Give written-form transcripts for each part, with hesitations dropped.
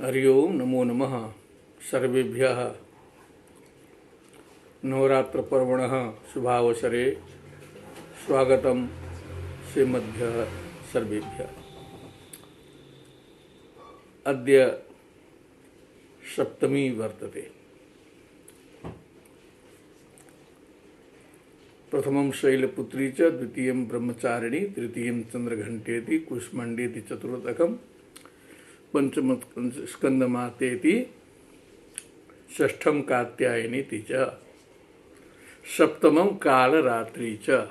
हरि ओम नमो नमः। सर्वेभ्यः नवरात्रपर्वणः शुभावसरे स्वागतं श्रीमद्भ्यः सर्वेभ्यः। अद्य सप्तमी वर्तते। प्रथमं शैलपुत्री च, द्वितीयं ब्रह्मचारिणी, तृतीयं चंद्रघंटेति, कुष्मांडेति चतुर्थकम्, पंचम स्कंदमातेति, षष्ठम कात्यायनीति च, सप्तमं कालरात्रि च,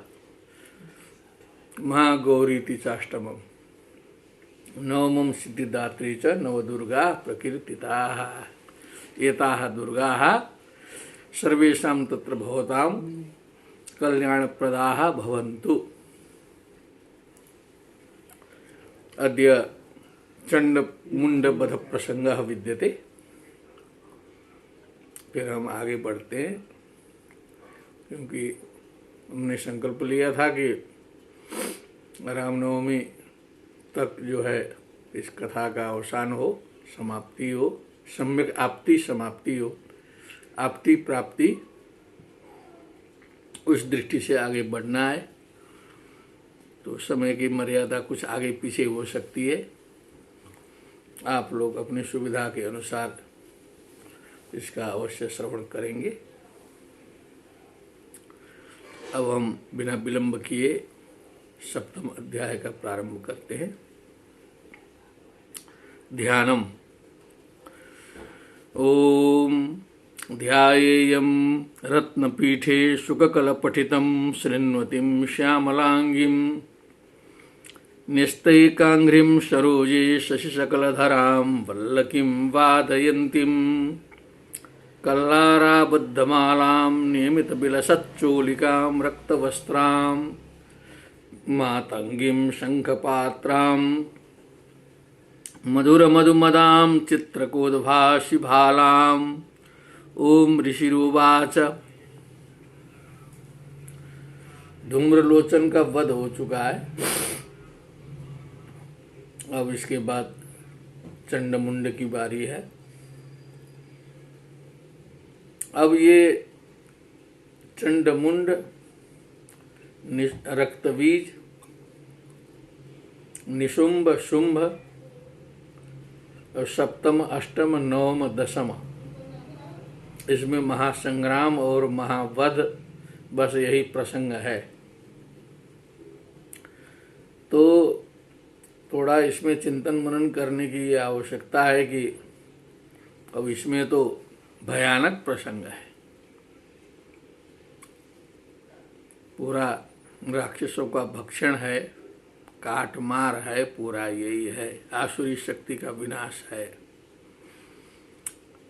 महागौरीति चाष्टमम्, नवमं सिद्धिदात्री च, नवदुर्गा प्रकीर्तिताः। एताः दुर्गाः सर्वेषां तत्र भवतां कल्याणप्रदाः भवन्तु। अद्य चंड मुंड वध प्रसंग विद्यते। फिर हम आगे बढ़ते हैं, क्योंकि हमने संकल्प लिया था कि रामनवमी तक जो है इस कथा का अवसान हो, समाप्ति हो, सम्यक आपती समाप्ति हो, आपती प्राप्ति, उस दृष्टि से आगे बढ़ना है। तो समय की मर्यादा कुछ आगे पीछे हो सकती है। आप लोग अपनी सुविधा के अनुसार इसका अवश्य श्रवण करेंगे। अब हम बिना विलंब किए सप्तम अध्याय का प्रारंभ करते हैं। ध्यानम। ओम ध्यायेयं रत्नपीठे शुककलपठितं शृण्वतीं श्यामलांगीं निस्तैकांघ्रिं सरोजे शशिशकलधरां वल्लकीं वादयन्तीं कल्लाराबद्धमालां नियमितबिलसच्चोलिकां रक्तवस्त्रां मातंगीं शङ्खपात्रां मधुरमधुमदां चित्रकोद्भाषिभालाम्। ओम ऋषिरुवाच। धूम्रलोचन का वध हो चुका है। अब इसके बाद चंडमुंड की बारी है। अब ये चंडमुंड, रक्तबीज, निशुंभ, शुंभ और सप्तम, अष्टम, नवम, दशम, इसमें महासंग्राम और महावध, बस यही प्रसंग है। तो थोड़ा इसमें चिंतन मनन करने की आवश्यकता है कि अब इसमें तो भयानक प्रसंग है। पूरा राक्षसों का भक्षण है, काटमार है, पूरा यही है। आसुरी शक्ति का विनाश है।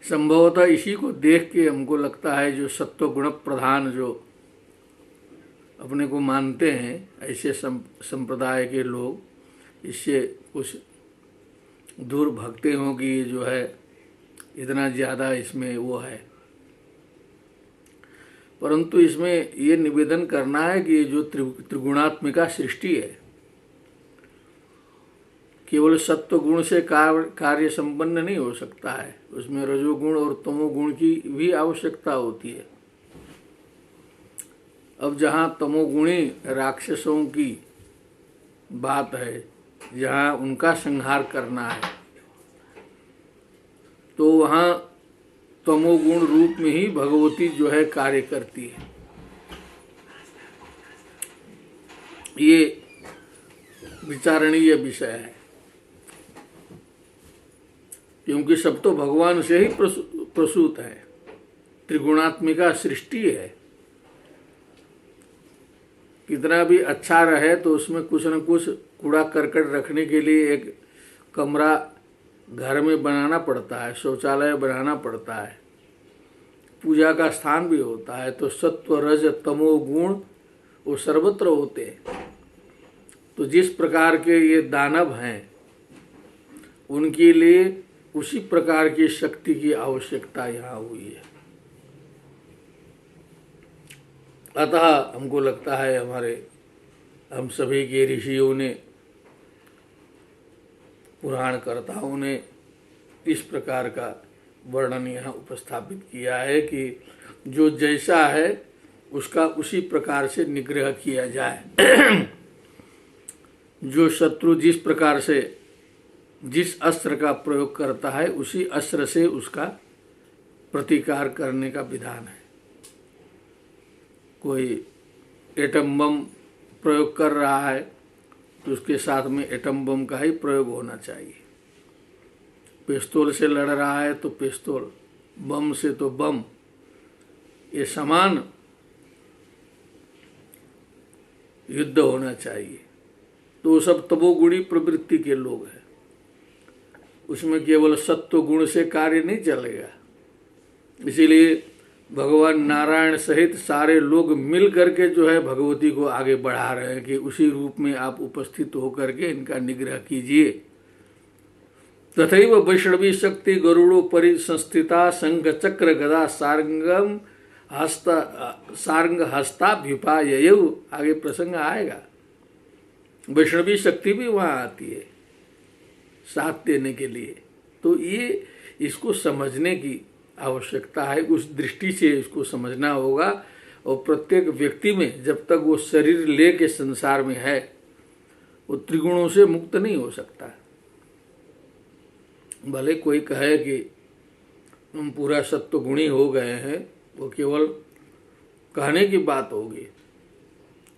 संभवतः इसी को देख के हमको लगता है, जो सत्व गुण प्रधान जो अपने को मानते हैं, ऐसे संप्रदाय के लोग इससे कुछ दूर भगते हों कि ये जो है इतना ज़्यादा इसमें वो है। परंतु इसमें ये निवेदन करना है कि ये जो त्रिगुणात्मिका सृष्टि है, केवल सत्व गुण से कार्य संपन्न नहीं हो सकता है। उसमें रजोगुण और तमोगुण की भी आवश्यकता होती है। अब जहाँ तमोगुणी राक्षसों की बात है, जहाँ उनका संहार करना है, तो वहाँ तमोगुण रूप में ही भगवती जो है कार्य करती है। ये विचारणीय विषय है, क्योंकि सब तो भगवान से ही प्रसूत है। त्रिगुणात्मिका सृष्टि है। कितना भी अच्छा रहे तो उसमें कुछ न कुछ कूड़ा करकट रखने के लिए एक कमरा घर में बनाना पड़ता है, शौचालय बनाना पड़ता है, पूजा का स्थान भी होता है। तो सत्व, रज, तमो गुण वो सर्वत्र होते हैं। तो जिस प्रकार के ये दानव हैं, उनके लिए उसी प्रकार की शक्ति की आवश्यकता यहाँ हुई है। अतः हमको लगता है हम सभी के ऋषियों ने, पुराणकर्ताओं ने इस प्रकार का वर्णन यहाँ उपस्थापित किया है कि जो जैसा है उसका उसी प्रकार से निग्रह किया जाए। जो शत्रु जिस प्रकार से जिस अस्त्र का प्रयोग करता है उसी अस्त्र से उसका प्रतिकार करने का विधान है। कोई एटम बम प्रयोग कर रहा है तो उसके साथ में एटम बम का ही प्रयोग होना चाहिए। पिस्तौल से लड़ रहा है तो पिस्तौल, बम से तो बम, ये समान युद्ध होना चाहिए। तो वो सब तमोगुणी प्रवृत्ति के लोग हैं, उसमें केवल सत्व गुण से कार्य नहीं चलेगा। इसीलिए भगवान नारायण सहित सारे लोग मिल करके जो है भगवती को आगे बढ़ा रहे हैं कि उसी रूप में आप उपस्थित होकर के इनका निग्रह कीजिए। तथैव वैष्णवी शक्ति गरुड़ो परि संस्थिता संघ चक्र गदा सारंगम सारंग हस्ताभ्युपाययौ, आगे प्रसंग आएगा। वैष्णवी शक्ति भी वहाँ आती है साथ देने के लिए। तो ये इसको समझने की आवश्यकता है, उस दृष्टि से इसको समझना होगा। और प्रत्येक व्यक्ति में जब तक वो शरीर ले के संसार में है वो त्रिगुणों से मुक्त नहीं हो सकता। भले कोई कहे कि हम पूरा सत्वगुणी हो गए हैं, वो केवल कहने की बात होगी,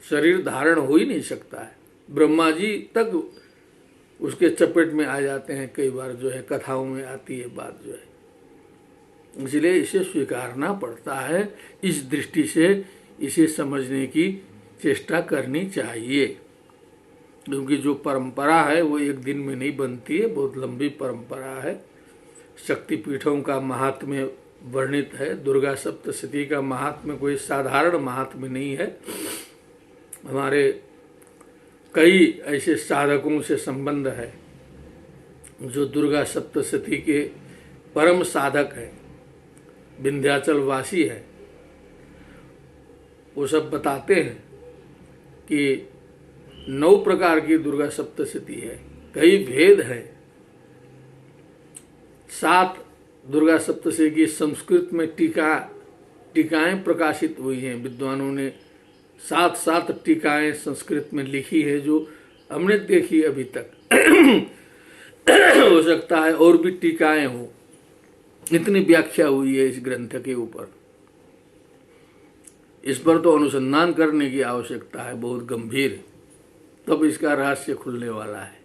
शरीर धारण हो ही नहीं सकता है। ब्रह्मा जी तक उसके चपेट में आ जाते हैं, कई बार जो है कथाओं में आती है बात जो है। इसलिए इसे स्वीकारना पड़ता है, इस दृष्टि से इसे समझने की चेष्टा करनी चाहिए। क्योंकि जो परंपरा है वो एक दिन में नहीं बनती है, बहुत लंबी परंपरा है। शक्तिपीठों का महात्म्य वर्णित है, दुर्गा सप्तशती का महात्म्य कोई साधारण महात्म्य नहीं है। हमारे कई ऐसे साधकों से संबंध है जो दुर्गा सप्तशती के परम साधक हैं, विंध्याचल वासी है। वो सब बताते हैं कि 9 प्रकार की दुर्गा सप्तशती है, कई भेद हैं। 7 दुर्गा सप्तशती की संस्कृत में टीकाएं प्रकाशित हुई हैं। विद्वानों ने 7 टीकाएं संस्कृत में लिखी है जो हमने देखी अभी तक। हो सकता है और भी टीकाएं हो, इतनी व्याख्या हुई है इस ग्रंथ के ऊपर। इस पर तो अनुसंधान करने की आवश्यकता है, बहुत गंभीर, तब इसका रहस्य खुलने वाला है।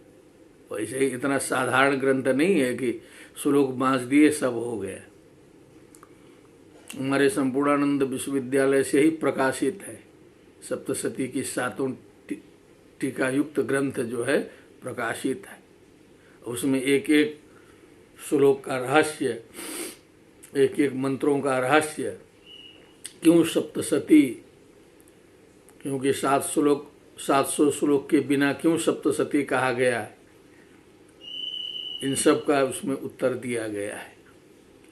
वैसे इतना साधारण ग्रंथ नहीं है कि श्लोक बांस दिए सब हो गया। हमारे संपूर्णानंद विश्वविद्यालय से ही प्रकाशित है सप्तशती की 7 टीकायुक्त ग्रंथ जो है प्रकाशित है। उसमें एक एक श्लोक का रहस्य, एक एक मंत्रों का रहस्य, क्यों सप्तशती, क्योंकि 700 श्लोक के बिना क्यों सप्तशती कहा गया, इन सब का उसमें उत्तर दिया गया है।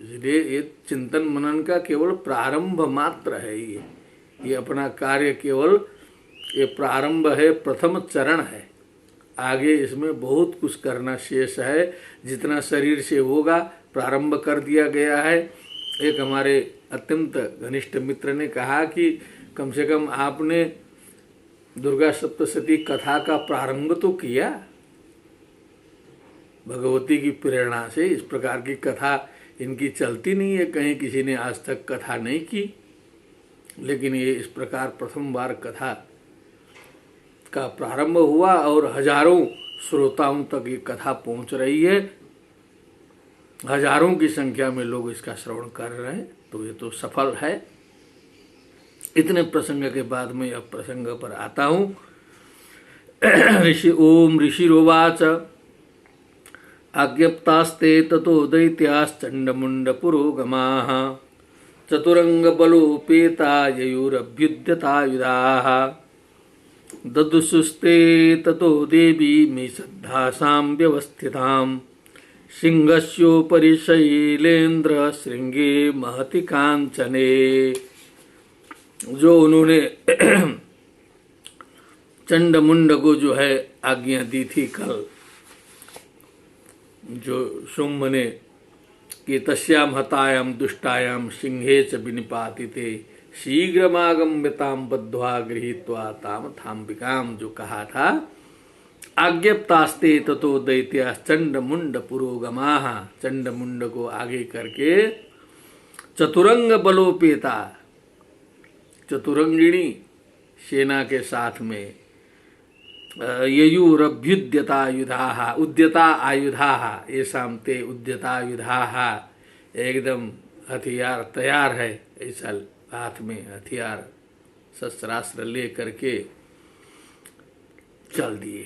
इसलिए ये चिंतन मनन का केवल प्रारंभ मात्र है। ये अपना कार्य केवल ये प्रारंभ है, प्रथम चरण है। आगे इसमें बहुत कुछ करना शेष है। जितना शरीर से होगा प्रारंभ कर दिया गया है। एक हमारे अत्यंत घनिष्ठ मित्र ने कहा कि कम से कम आपने दुर्गा सप्तशती कथा का प्रारंभ तो किया। भगवती की प्रेरणा से इस प्रकार की कथा इनकी चलती नहीं है, कहीं किसी ने आज तक कथा नहीं की। लेकिन ये इस प्रकार प्रथम बार कथा का प्रारंभ हुआ और हजारों श्रोताओं तक ये कथा पहुंच रही है। हजारों की संख्या में लोग इसका श्रवण कर रहे हैं, तो ये तो सफल है। इतने प्रसंग के बाद में अब प्रसंग पर आता हूँ। ओम ऋषिरोवाच आज्ञप्तास्ते ततो दैत्याश्चण्डमुण्डपुरोगमाः चतुरङ्गबलोपेता ययुरभ्युद्यतायुधाः ददुषुस्ते ततो देवी मे सद्धासां व्यवस्थितां सिंहस्योपरि शैलेन्द्र श्रृंगे महति कांचने। जो उन्होंने चंडमुंड को जो है आज्ञा दी थी कल, जो शुंभ ने कि तस्याम हतायाम दुष्टायाम सिंहे च विनिपातिते शीघ्रमागम्यताम बद्ध्वा गृहीत्वा ताम थाम्बिकाम, जो कहा था। आज्ञप्तास्ते ततो दैत्या चंड मुंड पुरोगमाः, चंड मुंड को आगे करके चतुरंग बलोपेता, चतुरंगिणी सेना के साथ में ययुरभ्युद्यतायुधाः, उद्यता आयुधाः येषां ते उद्यतायुधाः, एकदम हथियार तैयार है, ऐसा हाथ में हथियार शस्त्रास्त्र ले करके चल दिए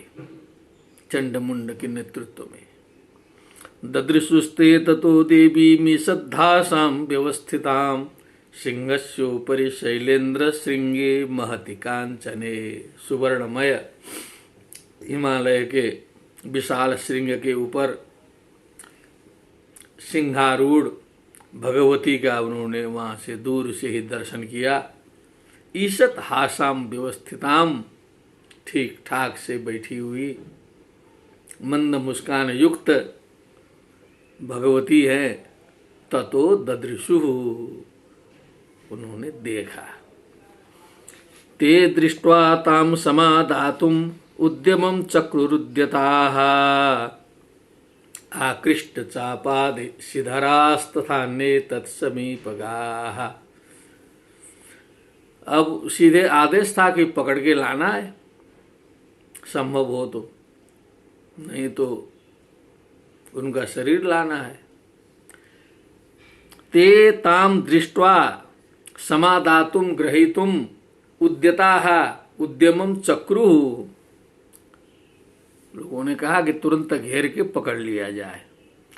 चंडमुंड के नेतृत्व में। ददृशुस्ते ततो देवीं सद्धासां व्यवस्थितां सिंहस्योपरि शैलेन्द्र श्रृंगे महति कांचने, सुवर्णमय हिमालय के विशाल श्रृंग के ऊपर सिंहारूढ़ भगवती का उन्होंने वहाँ से दूर से ही दर्शन किया। ईशत हासाम व्यवस्थिताम, ठीक ठाक से बैठी हुई मंद मुस्कान युक्त भगवती है। ततो ददृशु, उन्होंने देखा। ते दृष्ट्वा ताम समादातुम उद्यमं चक्रुरुद्यताः आकृष्ट चापादि शिधरास्तथान्ये तत्समीपगाः। अब सीधे आदेश था कि पकड़ के लाना है, संभव हो तो, नहीं तो उनका शरीर लाना है। ते ताम दृष्ट्वा समादातुम ग्रहीतुम उद्यताः उद्यमं चक्रुः, लोगों ने कहा कि तुरंत घेर के पकड़ लिया जाए।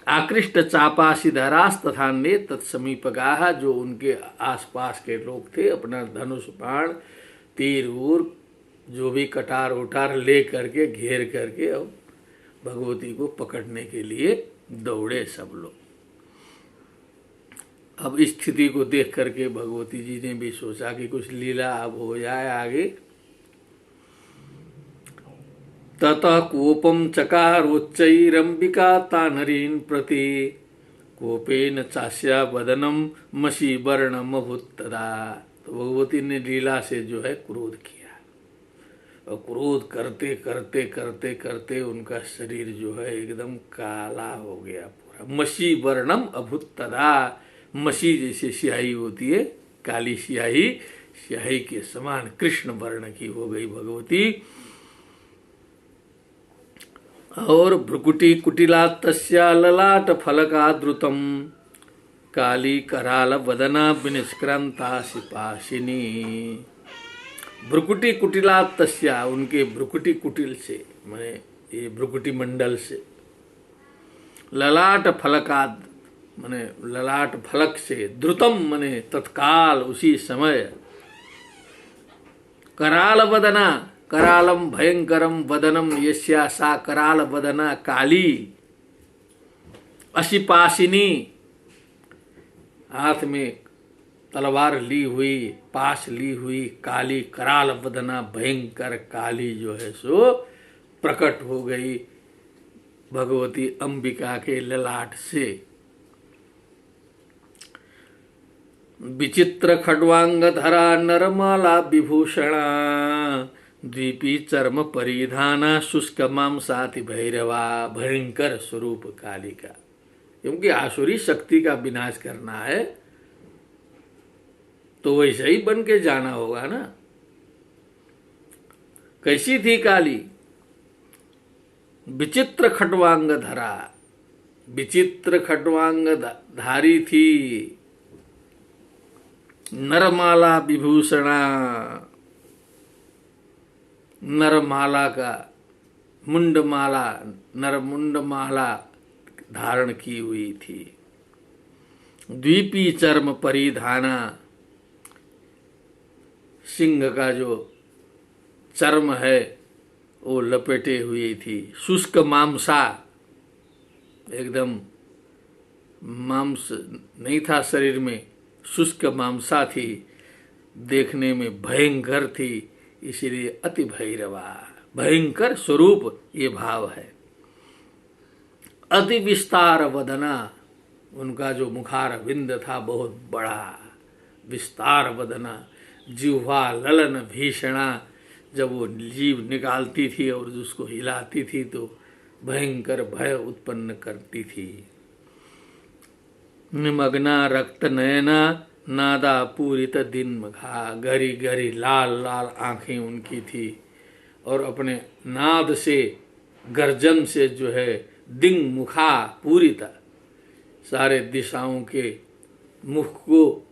आकृष्ट चापासीधरास तथा ने तत्समीपगाह, जो उनके आसपास के लोग थे अपना धनुष बाण तीर ऊर जो भी कटार उटार ले करके घेर करके अब भगवती को पकड़ने के लिए दौड़े सब लोग। अब इस स्थिति को देख करके भगवती जी ने भी सोचा कि कुछ लीला अब हो जाए आगे। ततः कोपम चकारोच्चैरंबिका तानरीन् प्रति कोपेन चास्या वदनम मसी वर्णम अभूत्तदा। तो भगवती ने लीला से जो है क्रोध किया, और क्रोध करते करते करते करते उनका शरीर जो है एकदम काला हो गया पूरा। मसी वर्णम अभूत्तदा, मसी जैसे स्याही होती है, काली स्याही, स्याही के समान कृष्ण वर्ण की हो गई भगवती। और भ्रुकुटी कुटिला तस्या ललाट फलकाद्रुतम काली कराल वदना विनिष्क्रांता सिपाशिनी। भ्रुकुटी कुटिला तस्या, उनके भ्रुकुटी कुटिल से, माने ये भ्रुकुटी मंडल से, ललाट फलकाद माने ललाट फलक से, द्रुतम माने तत्काल उसी समय, कराल वदना, करालम भयंकरम वदनम यस्या सा कराल वदना काली असिपासिनी, हाथ में तलवार ली हुई, पाश ली हुई, काली कराल वदना भयंकर काली जो है सो प्रकट हो गई भगवती अंबिका के ललाट से। विचित्र खड्वांग धरा नरमाला विभूषणा द्वीपी चर्म परिधाना शुष्क मांसाति भैरवा। भयंकर स्वरूप काली का, क्योंकि आसुरी शक्ति का विनाश करना है तो वैसे ही बन के जाना होगा ना। कैसी थी काली? विचित्र खड्वांग धरा, विचित्र खड्वांग धारी थी, नरमाला विभूषणा, नरमाला का मुंडमाला, नरमुंडमाला धारण की हुई थी। द्वीपी चर्म परिधाना, सिंह का जो चर्म है वो लपेटे हुई थी। शुष्क मांसा, एकदम मांस नहीं था शरीर में, शुष्क मांसा थी, देखने में भयंकर थी, इसीलिए अति भैरवा, भयंकर स्वरूप ये भाव है। अति विस्तार वदना, उनका जो मुखार बिंद था बहुत बड़ा, विस्तार बदना, जिह्वा ललन भीषणा, जब वो जीभ निकालती थी और उसको हिलाती थी तो भयंकर भय उत्पन्न करती थी। निमग्ना रक्त नयना नादा पूरित दिन मघा, गरी गरी लाल लाल आंखें उनकी थी और अपने नाद से, गर्जन से जो है दिंग मुखा पूरित, सारे दिशाओं के मुख को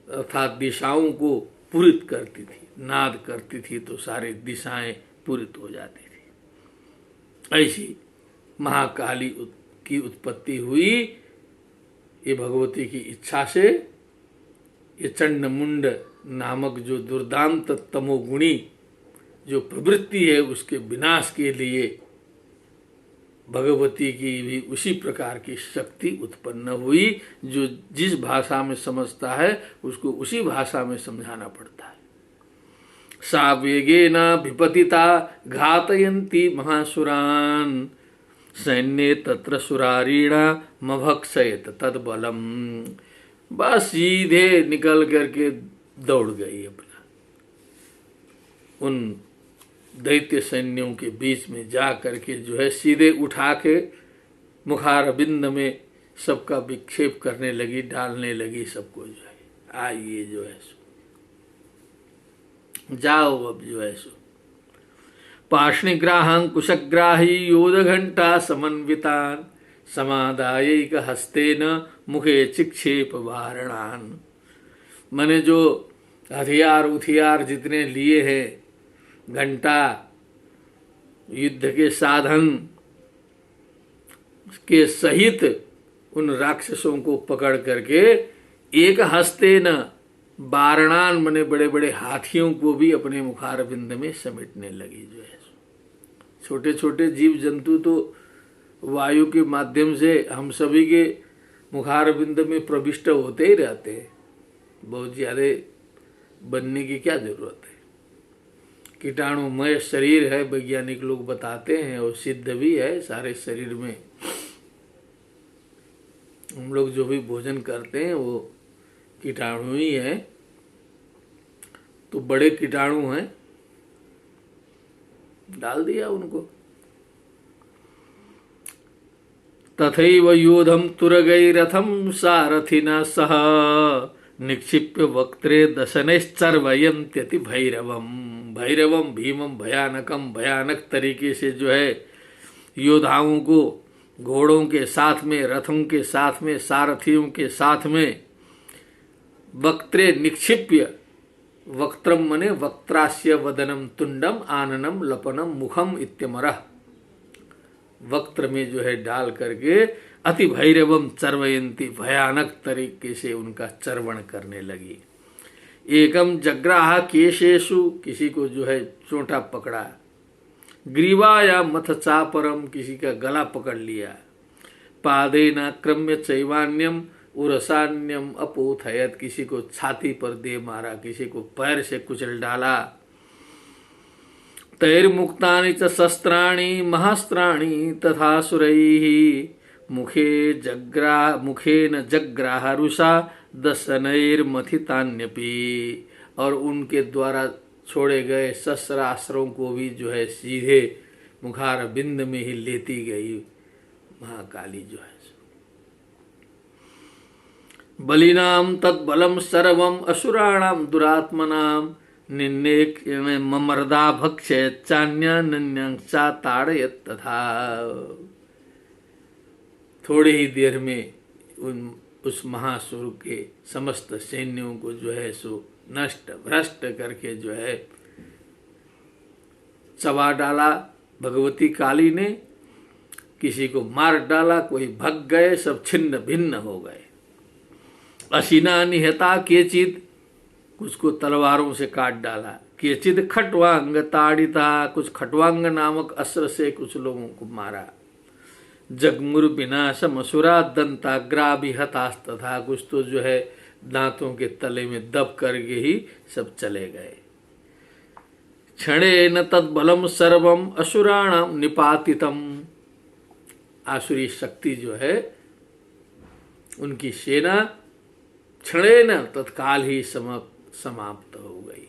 अर्थात दिशाओं को पूरित करती थी, नाद करती थी तो सारी दिशाएं पूरित हो जाती थी। ऐसी महाकाली की उत्पत्ति हुई। ये भगवती की इच्छा से ये चंडमुंड नामक जो दुर्दांत तमोगुणी जो प्रवृत्ति है उसके विनाश के लिए भगवती की भी उसी प्रकार की शक्ति उत्पन्न हुई। जो जिस भाषा में समझता है उसको उसी भाषा में समझाना पड़ता है। सा वेगेन विपतिता घातयन्ती महासुरान, सैन्ये तत्र सुरारीणा मभक्षयत तद्बलम। बस सीधे निकल करके दौड़ गई अपना, उन दैत्य सैन्यों के बीच में जा करके जो है सीधे उठा के मुखार बिंद में सबका विक्षेप करने लगी, डालने लगी सबको जो है। आइए जो है सो जाओ, अब जो है सो पाष्णिग्राहं कुशग्राही योध घंटा समन्वितान, समादायिक हस्तेन मुखे चिक्षेप वारणान। मैंने जो हथियार उथियार जितने लिए हैं, घंटा, युद्ध के साधन के सहित उन राक्षसों को पकड़ करके एक हस्ते न बारणान मने बड़े बड़े हाथियों को भी अपने मुखार बिंद में समेटने लगी। जो है छोटे छोटे जीव जंतु तो वायु के माध्यम से हम सभी के मुखार बिंद में प्रविष्ट होते ही रहते हैं, बहुत ज़्यादा बनने की क्या जरूरत है। कीटाणुमय शरीर है, वैज्ञानिक लोग बताते हैं और सिद्ध भी है। सारे शरीर में हम लोग जो भी भोजन करते हैं वो कीटाणु ही है, तो बड़े कीटाणु हैं, डाल दिया उनको। तथैव योधम तुरगैरथम सारथिना सह, निक्षिप्य वक्त्रे दशनैश्चर्वयन्त्यति भैरवम। भैरवम भीमम भयानकम, भयानक तरीके से जो है योद्धाओं को घोड़ों के साथ में, रथों के साथ में, सारथियों के साथ में वक्त्रे निक्षिप्य, वक्त्रम मने वक्त्रास्य वदनम तुंडम आननम लपनम मुखम इत्यमरः, वक्त्र में जो है डाल करके अति भैरवम चर्वयंती, भयानक तरीके से उनका चर्वण करने लगी। एकम जग्राह केशेषु, किसी को जो है चोटा पकड़ा, ग्रीवा या मथ चापरम, किसी का गला पकड़ लिया, पादेना क्रम्य चैवान्यम उरसान्यम अपोथयत, किसी को छाती पर दे मारा, किसी को पैर से कुचल डाला। तैर्मुक्तानि च शस्त्राणि महास्त्राणि तथा सुरैः, मुखेन जग्राह रुषा दशनैर्मथितान्यपि, और उनके द्वारा छोड़े गए शस्त्रास्त्रों को भी जो है सीधे मुखार बिंद में ही लेती गई महाकाली जो है। बलिनाम तद्बलम सर्वम असुराणाम दुरात्मनाम, निन्ने ममर्दा भक्ष्य चान्यान्यंसा ताड़यत तथा। थोड़ी ही देर में उस महासुर के समस्त सैन्यों को जो है सो नष्ट भ्रष्ट करके जो है चबा डाला भगवती काली ने, किसी को मार डाला, कोई भग गए, सब छिन्न भिन्न हो गए। असीना निहता केचित, कुछ को तलवारों से काट डाला, केचित खटवांग ताड़िता, कुछ खटवांग नामक अस्त्र से कुछ लोगों को मारा। जगमुर विनाशम असुरा दंताग्राभिहतास, तथा कुछ तो जो है दांतों के तले में दब करके ही सब चले गए। क्षणेन तद्बलम सर्वम असुराणाम निपातितम, आसुरी शक्ति जो है उनकी सेना क्षणेन तत्काल ही समाप्त हो गई।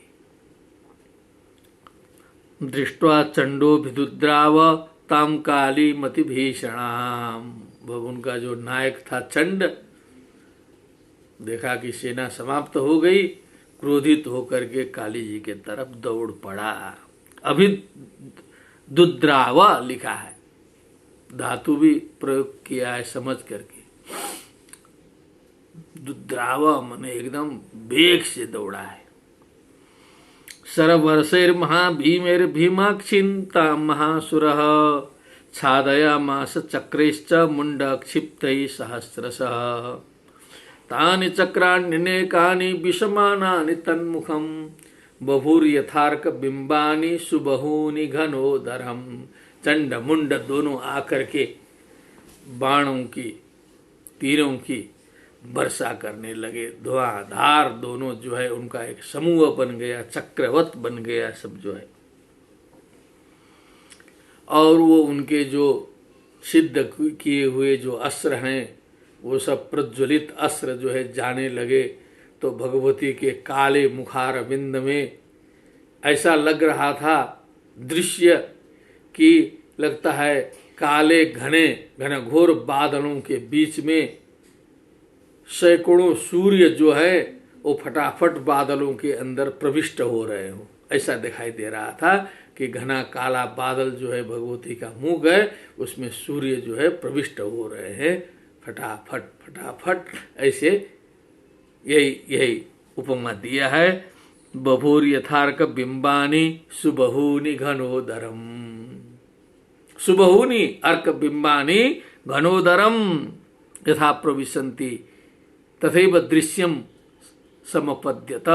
दृष्ट्वा चंडो भिदुद्राव ताम काली मति भीषणाम। उनका जो नायक था चंड, देखा कि सेना समाप्त हो गई, क्रोधित होकर के काली जी के तरफ दौड़ पड़ा। अभी दुद्राव लिखा है, धातु भी प्रयोग किया है समझ करके। दुद्राव माने एकदम वेग से दौड़ा है। सरवर्षैर महाभीमेर भीमाक्षिन्ता महासुरः छादयामास चक्रैश्च मुण्डक्षिप्तैः सहस्रशः तानि चक्राण्यनेकानि विषमानानि तन्मुखं बभूर्यथार्क बिंबानि सुबहूनि घनोदरम। चंड मुंड दोनों आकर के बाणों की, तीरों की वर्षा करने लगे। धुआंधार दोनों जो है उनका एक समूह बन गया, चक्रवत बन गया सब जो है। और वो उनके जो सिद्ध किए हुए जो अस्त्र हैं वो सब प्रज्वलित अस्त्र जो है जाने लगे। तो भगवती के काले मुखार बिंद में ऐसा लग रहा था दृश्य कि लगता है काले घने घनघोर बादलों के बीच में सैकड़ों सूर्य जो है वो फटाफट बादलों के अंदर प्रविष्ट हो रहे हो, ऐसा दिखाई दे रहा था कि घना काला बादल जो है भगवती का मुख है उसमें सूर्य जो है प्रविष्ट हो रहे हैं फटाफट फटाफट। ऐसे यही उपमा दिया है। बभूर यथार्क बिंबानी सुबहूनि घनोदरम। सुबहूनि अर्क बिंबानी घनोदरम यथा प्रविशन्ति तथैव दृश्यम समपद्यत।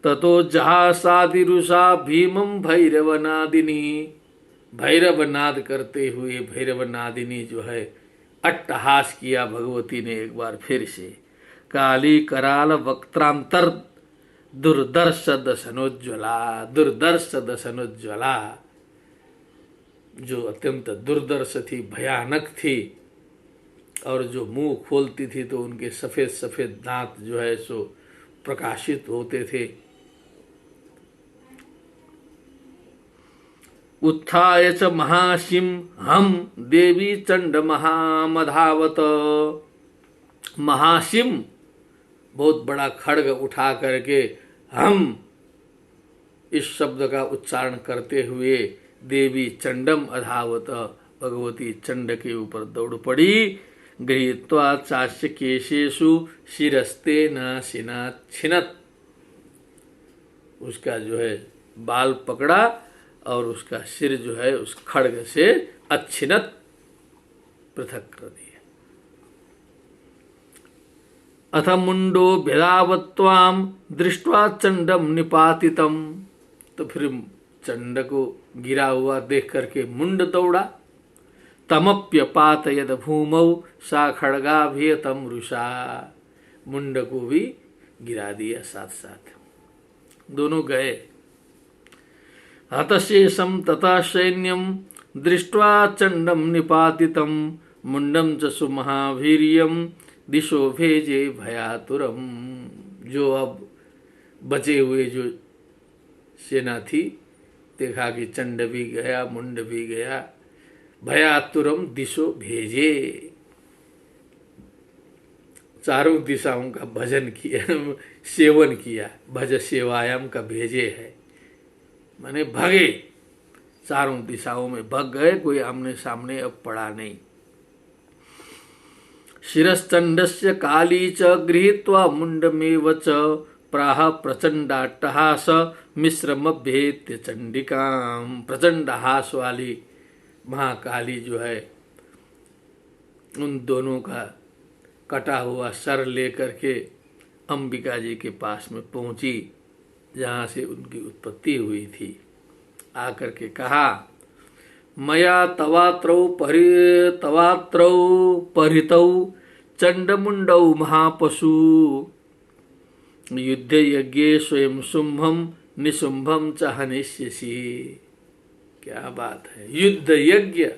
ततो जहासादिरुषा भीमं भैरवनादिनी। भैरवनाद करते हुए भैरवनादिनी जो है अट्टहास किया भगवती ने एक बार फिर से। काली कराल वक्त्रांतर दुर्दर्श दशनोज्ज्वला। दुर्दर्श दशनोज्ज्वला जो अत्यंत दुर्दर्श थी, भयानक थी, और जो मुंह खोलती थी तो उनके सफेद सफेद दांत जो है सो प्रकाशित होते थे। उत्थाय च महासिम हम देवी चंड महामधावत। महासिम बहुत बड़ा खड्ग उठा करके हम इस शब्द का उच्चारण करते हुए देवी चंडम अधावत, भगवती चंड के ऊपर दौड़ पड़ी। गृहीत्वा चास्य केशेषु शिरस्ते नासिना छिनत। उसका जो है बाल पकड़ा और उसका सिर जो है उस खड्ग से अच्छिनत पृथक कर दिया। अथ मुंडो भेदावत्वाम दृष्ट्वा चंडम निपातितम। तो फिर चंड को गिरा हुआ देख करके मुंड दौड़ा। तमप्यपात यद भूमौ सा खड्गाभियतम रुषा। मुंड को भी गिरा दिया साथ साथ, दोनों गए। हतशेषम तथा सैन्यम दृष्ट्वा चंडम निपातितम मुंडम च सुमहावीर्यम दिशो भेजे भयातुरम। जो अब बचे हुए जो सेना थी देखा कि चंड भी गया, मुंड भी गया, भयातुरम दिशो भेजे। चारों दिशाओं का भजन किया, सेवन किया। भज सेवायाम का भेजे है, माने भगे, चारों दिशाओं में भग गए, कोई आमने सामने अब पड़ा नहीं। शिरश्चंडस्य काली च गृहीत्वा मुंडमेव च प्राह प्रचंडाट्टहास मिश्रमभ्येत्य चंडिकाम। प्रचंड हास वाली महाकाली जो है उन दोनों का कटा हुआ सर लेकर के अंबिका जी के पास में पहुंची जहाँ से उनकी उत्पत्ति हुई थी। आकर के कहा, मया तवात्रौ परितौ चंडमुंडौ महापशु युद्ध यज्ञे स्वयं शुंभम निशुंभम च हनिष्यसि। क्या बात है, युद्ध यज्ञ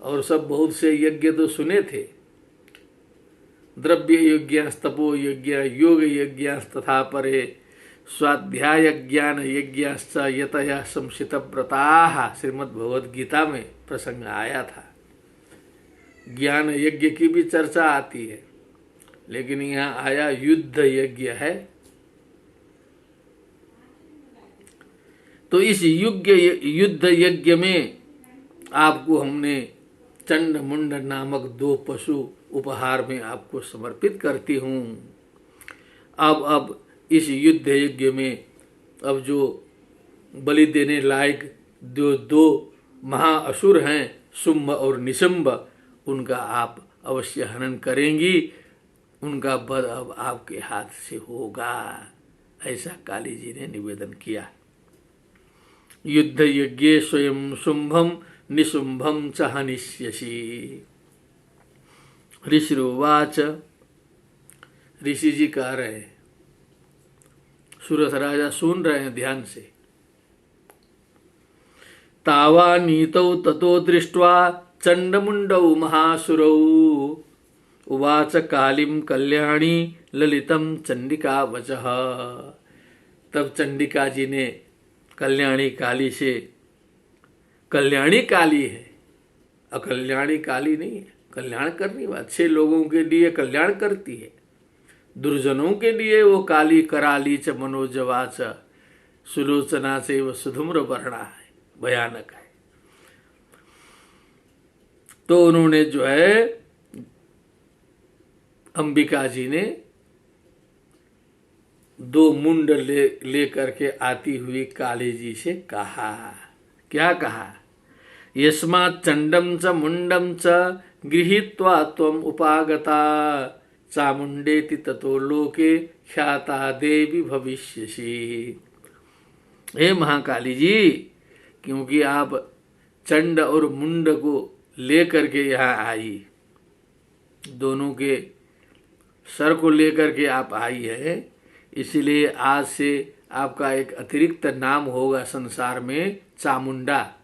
और सब बहुत से यज्ञ तो सुने थे, द्रव्य यज्ञस्तपो यज्ञ योग यज्ञस्तथा परे स्वाध्याय ज्ञान यज्ञश्च यतया संसित व्रताः। श्रीमद् भगवद गीता में प्रसंग आया था। ज्ञान यज्ञ की भी चर्चा आती है, लेकिन यहाँ आया युद्ध यज्ञ है। तो इस युद्ध यज्ञ में आपको हमने चंड मुंड नामक 2 पशु उपहार में आपको समर्पित करती हूँ। अब इस युद्ध यज्ञ में अब जो बलि देने लायक दो महाअसुर हैं, शुंभ और निशुंभ, उनका आप अवश्य हनन करेंगी। उनका वध अब आपके हाथ से होगा, ऐसा काली जी ने निवेदन किया। युद्ध यज्ञे स्वयं शुंभम निशुंभम च हनिष्यसि। ऋषिरुवाच, ऋषि जी कह रहे हैं, सुरथ राजा सुन रहे हैं ध्यान से। तावा नीतौ ततो दृष्ट्वा चंडमुंडौ महासुरौ उवाच कालीं कल्याणी ललितम चंडिका वचः। तब चंडिका जी ने कल्याणी काली से, कल्याणी काली है, अकल्याणी काली नहीं है, कल्याण करनी, अच्छे लोगों के लिए कल्याण करती है, दुर्जनों के लिए वो काली कराली च मनोजवा च सुलोचना से वह सुधुम्र वर्णा है, भयानक है। तो उन्होंने जो है अंबिका जी ने 2 मुंड ले करके आती हुई काली जी से कहा। क्या कहा? यस्मात् चंडम च मुंडम च गृहीत्वा त्वम उपागता चामुंडेति ततो लोके ख्याता देवी भविष्यसि। हे महाकाली जी, क्योंकि आप चंड और मुंड को लेकर के यहाँ आई, दोनों के सर को लेकर के आप आई है, इसलिए आज से आपका एक अतिरिक्त नाम होगा संसार में, चामुंडा।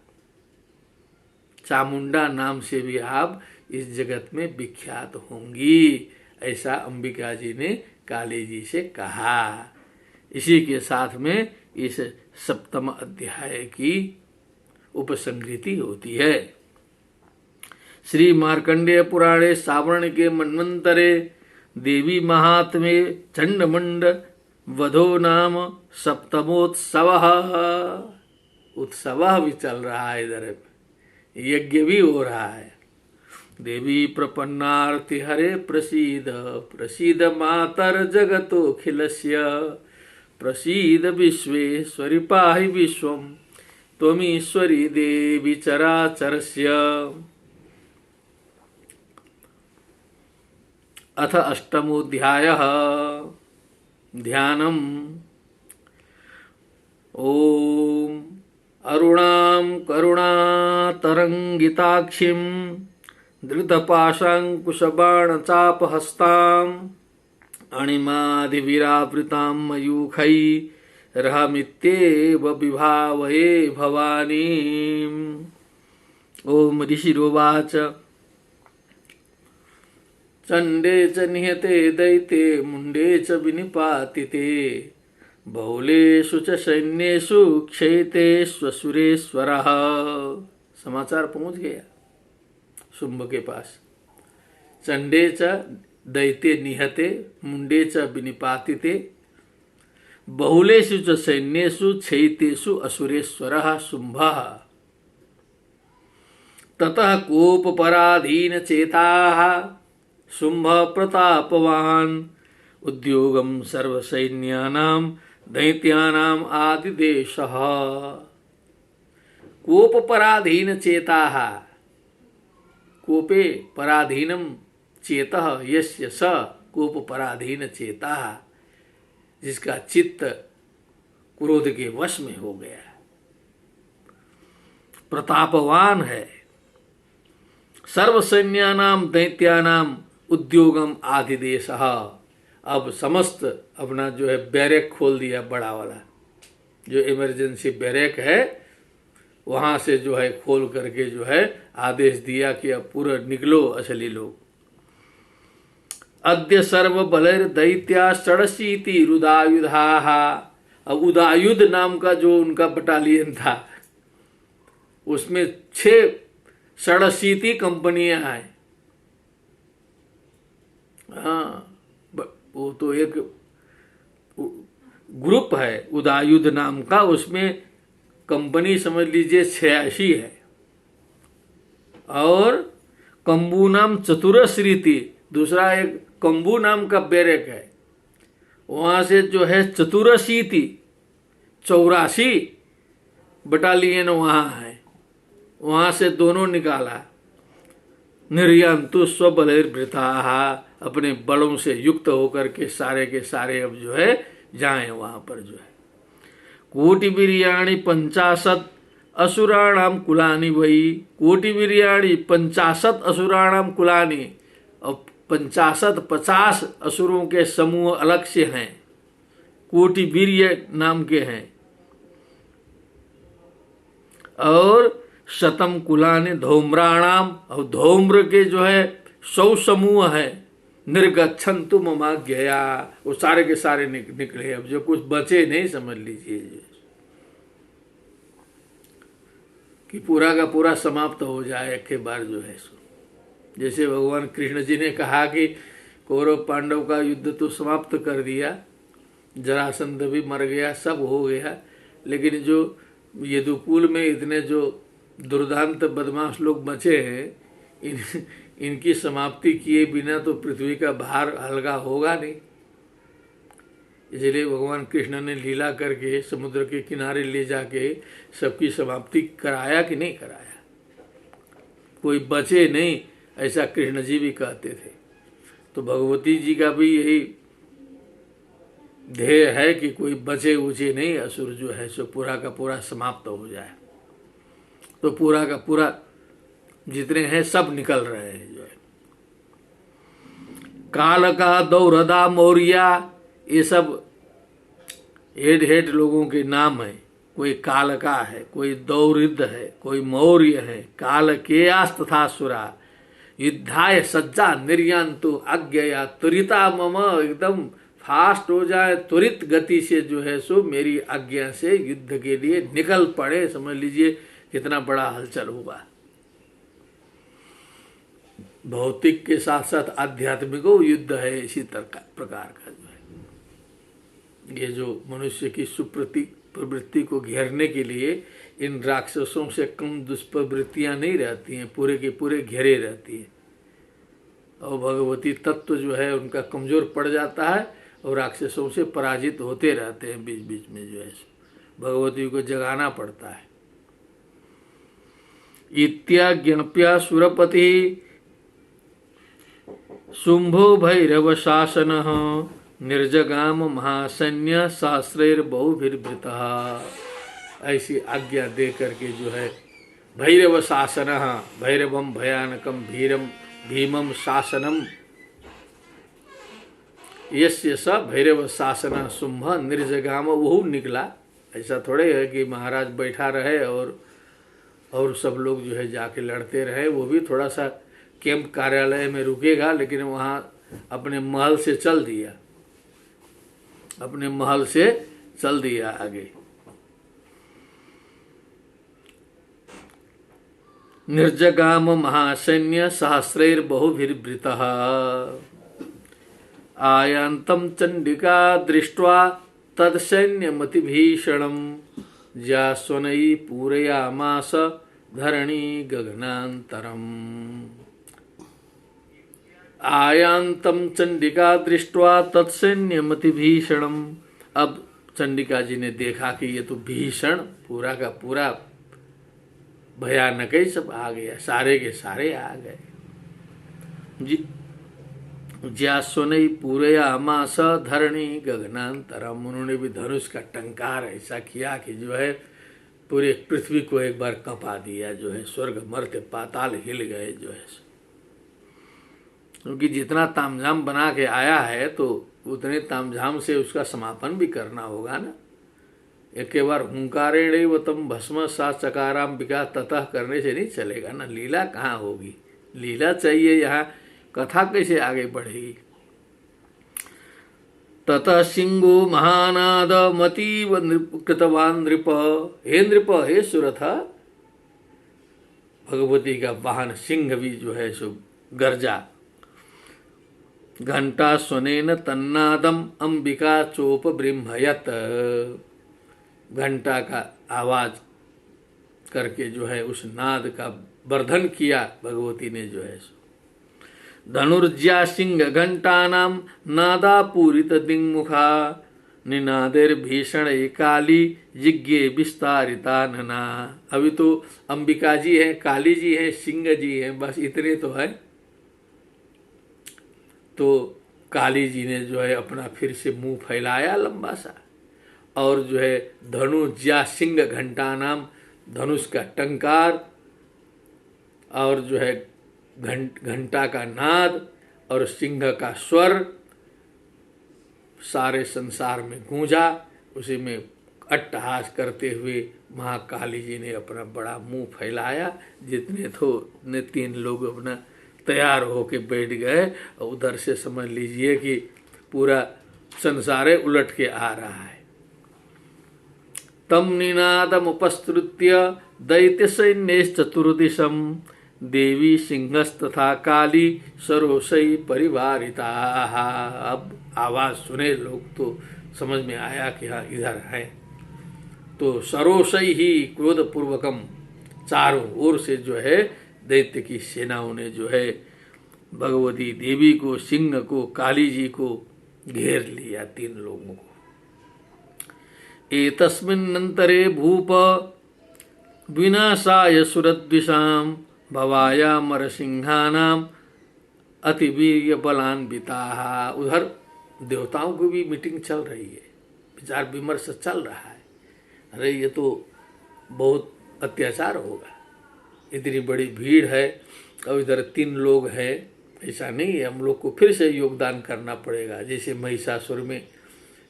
चामुंडा नाम से भी आप इस जगत में विख्यात होंगी, ऐसा अंबिका जी ने काली जी से कहा। इसी के साथ में इस 7वें अध्याय की उपसंहृति होती है। श्री मार्कंडेय पुराणे सावर्ण के मन्वंतरे देवी महात्म्ये चंडमुंड वधो नाम 7मोत्सवः। उत्सव भी चल रहा है, इधर यज्ञ भी हो रहा है। देवी प्रपन्नार्ति हरे प्रसीद प्रसीद मातर जगतोऽखिलस्य प्रसीद विश्वेश्वरि पाहि विश्वं त्वमीश्वरी देवी चराचरस्य। अथ 8मोऽध्यायः ध्यानम्। ओम अरुणां करुणातरंगिताक्षिं धृतपाशाङ्कुशबाणचापहस्ताम् अणिमादिविरावृतां मयूखैरहमित्येव विभावये भवानीम्। ओम ऋषिरुवाच चंडे च निहते दैते मुंडे च विनिपातिते बहुलेषु च सैन्येषु क्षयितेष्वसुरेश्वरः। समाचार पहुंच गया शुंभ के पास। चंडे च दैते निहते मुंडे च विनिपातिते बहुलेषु च सैन्येषु क्षयितेषु असुरेश्वरः शुंभः। ततः कोपपराधीन चेताः शुंभ प्रतापवान् उद्योगं सर्वसैन्यानां दैत्यानां आदिदेशः। कोपपराधीन चेताः, कोपे पराधीनम चेतः यस्य स कोपपराधीन चेताः, जिसका चित्त क्रोध के वश में हो गया, प्रतापवान है। सर्वसैन्यानाम दैत्यानाम उद्योगम आदिदेशः। अब समस्त अपना जो है बैरक खोल दिया, बड़ा वाला जो इमरजेंसी बैरक है वहां से जो है खोल करके जो है आदेश दिया कि अब पूरा निकलो असली लोग। अद्य सर्व बलैर दैत्या षडशीति रुदायुधाः। अब उदायुध नाम का जो उनका बटालियन था उसमें 6 षडशीति कंपनियां हैं। हाँ, वो तो एक ग्रुप है उदायुध नाम का, उसमें कंपनी समझ लीजिए 86 है। और कंबू नाम चतुरश्रीति, दूसरा एक कंबू नाम का बैरक है, वहां से जो है 84 बटालियन वहां है, वहां से दोनों निकाला। निर्यंतु स्वबलैर्वृता, अपने बलों से युक्त होकर के सारे अब जो है जाएं वहां पर जो है। कोटि वीर्याणि 50 असुराणाम कुलानि वही, कोटि वीर्याणि 50 असुराणाम कुलानि, और 50 असुरों के समूह अलग से हैं, कोटि वीर्य नाम के हैं। और शतम कुलानि धौम्राणाम, और धौम्र के जो है 100 समूह है। निर्गच्छन्तु ममाज्ञया, वो सारे के सारे निकले, अब जो कुछ बचे नहीं समझ लीजिए कि पूरा का पूरा समाप्त हो जाए एक के बार जो है। जैसे भगवान कृष्ण जी ने कहा कि कौरव पांडव का युद्ध तो समाप्त कर दिया, जरासंध भी मर गया, सब हो गया, लेकिन जो यदुकुल में इतने जो दुर्दांत बदमाश लोग बचे हैं, इनकी समाप्ति किए बिना तो पृथ्वी का भार हल्का होगा नहीं। इसलिए भगवान कृष्ण ने लीला करके समुद्र के किनारे ले जाके सबकी समाप्ति कराया कि नहीं कराया, कोई बचे नहीं, ऐसा कृष्ण जी भी कहते थे। तो भगवती जी का भी यही ध्येय है कि कोई बचे उचे नहीं, असुर जो है सो पूरा का पूरा समाप्त हो जाए। तो पूरा का पूरा जितने हैं सब निकल रहे हैं जो है। काल का दौरदा मौर्या, ये सब हेड लोगों के नाम है। कोई काल का है, कोई दौरिद है, कोई मौर्य है। काल के आस तथा सुरा युद्धाय सज्जा निर्यान्तु आज्ञया त्वरिता मम, एकदम फास्ट हो जाए, त्वरित गति से जो है सो मेरी आज्ञा से युद्ध के लिए निकल पड़े। समझ लीजिए कितना बड़ा हलचल हुआ। भौतिक के साथ साथ आध्यात्मिक युद्ध है इसी प्रकार का जो है। ये जो मनुष्य की प्रवृत्ति को घेरने के लिए इन राक्षसों से कम दुष्प्रवृत्तियां नहीं रहती हैं, पूरे के पूरे घेरे रहती हैं। और भगवती तत्व जो है उनका कमजोर पड़ जाता है और राक्षसों से पराजित होते रहते हैं। बीच बीच में जो है भगवती को जगाना पड़ता है। इत्याज्ञप्य सुरपति शुंभो भैरव शासन निर्जगाम महासैन्य सहस्रैर्बहुभिर्भृतः, ऐसी आज्ञा दे करके जो है भैरव शासन, भैरवम भयानकम भीमम शासनम, यस्य स भैरव शासन शुंभ निर्जगाम, वो निकला। ऐसा थोड़े है कि महाराज बैठा रहे और सब लोग जो है जाके लड़ते रहे। वो भी थोड़ा सा कैंप कार्यालय में रुकेगा, लेकिन वहाँ अपने महल से चल दिया, अपने महल से चल दिया आगे। निर्जगाम महासैन्य सहस्रैर्बहुभिर्भृतः आयान्तं चंडिका दृष्ट्वा तत्सैन्यमतिभीषणं जास्वनै पूरयामास धरणी गगनान्तरम्। आयान्तं चंडिका दृष्ट्वा तत्सैन्यमतिभीषणम्, अब चंडिका जी ने देखा कि ये तो भीषण पूरा का पूरा भयानक ही सब आ गया, सारे के सारे आ गए जी। ज्यास्वनै पूरयामास धरणी गगनान्तरम, उन्होंने भी धनुष का टंकार ऐसा किया कि जो है पूरे पृथ्वी को एक बार कंपा दिया जो है। स्वर्ग मर्त्य पाताल हिल गए जो है, क्योंकि जितना तामझाम बना के आया है तो उतने तामझाम से उसका समापन भी करना होगा ना। एक बार हुंकारेण तम भस्म सा चकाराम्बिका ततः करने से नहीं चलेगा ना। लीला कहाँ होगी, लीला चाहिए यहाँ, कथा कैसे आगे बढ़ेगी। ततः सिंहो महानाद मतीव कृतवान नृप। हे नृप, हे सुरथ, भगवती का वाहन सिंह भी जो है सो गर्जा। घंटा स्वनेन तन्नादम अंबिका चोप ब्रह्मयत। घंटा का आवाज करके जो है उस नाद का वर्धन किया भगवती ने जो है। धनुर्ज्या सिंह घंटानाम नादा पूरित दिङ्मुखा निनादेर भीषण काली जिज्ञे विस्तारिता नना। अभी तो अंबिका जी हैं, काली जी हैं, सिंह जी हैं, बस इतने तो है। तो काली जी ने जो है अपना फिर से मुंह फैलाया लंबा सा, और जो है धनुज्या सिंह घंटा नाम, धनुष का टंकार और जो है घंटा का नाद और सिंह का स्वर सारे संसार में गूंजा। उसी में अट्टहास करते हुए महाकाली जी ने अपना बड़ा मुंह फैलाया। जितने तो ने 3 लोग अपना तैयार होके बैठ गए, और उधर से समझ लीजिए कि पूरा संसार उलट के आ रहा है। तम निनादम उपस्तृत्य दैत्य सैन्यश्चतुर्दिशम देवी सिंहस्तथा काली सरोसई परिवारिता। अब आवाज सुने लोग तो समझ में आया कि हाँ इधर है। तो सरोसई ही क्रोधपूर्वकम, चारों ओर से जो है दैत्य की सेनाओं ने जो है भगवती देवी को, सिंह को, काली जी को घेर लिया, 3 लोगों को। एतस्मिन्नन्तरे भूप विनाशाय सुरद्विषाम भवायामर सिंहानाम अतिवीर्य बलान्विता। उधर देवताओं की भी मीटिंग चल रही है, विचार विमर्श चल रहा है। अरे ये तो बहुत अत्याचार होगा, इतनी बड़ी भीड़ है और इधर 3 लोग हैं, ऐसा नहीं है, हम लोग को फिर से योगदान करना पड़ेगा। जैसे महिषासुर में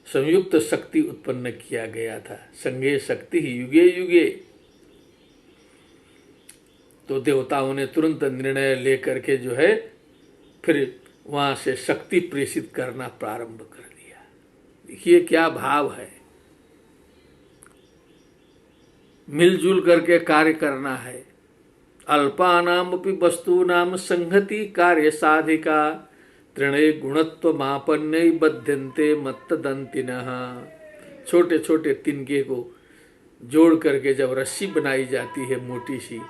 संयुक्त शक्ति उत्पन्न किया गया था, संगे शक्ति ही युगे युगे। तो देवताओं ने तुरंत निर्णय लेकर के जो है फिर वहाँ से शक्ति प्रेषित करना प्रारंभ कर दिया। देखिए क्या भाव है, मिलजुल करके कार्य करना है। अल्पानाम अपि वस्तूनाम संहति कार्य साधिका तृणे गुणत्व मापन्य बध्यन्ते मत्तदंतिनः। छोटे छोटे तिनके को जोड़ करके जब रस्सी बनाई जाती है मोटी सी,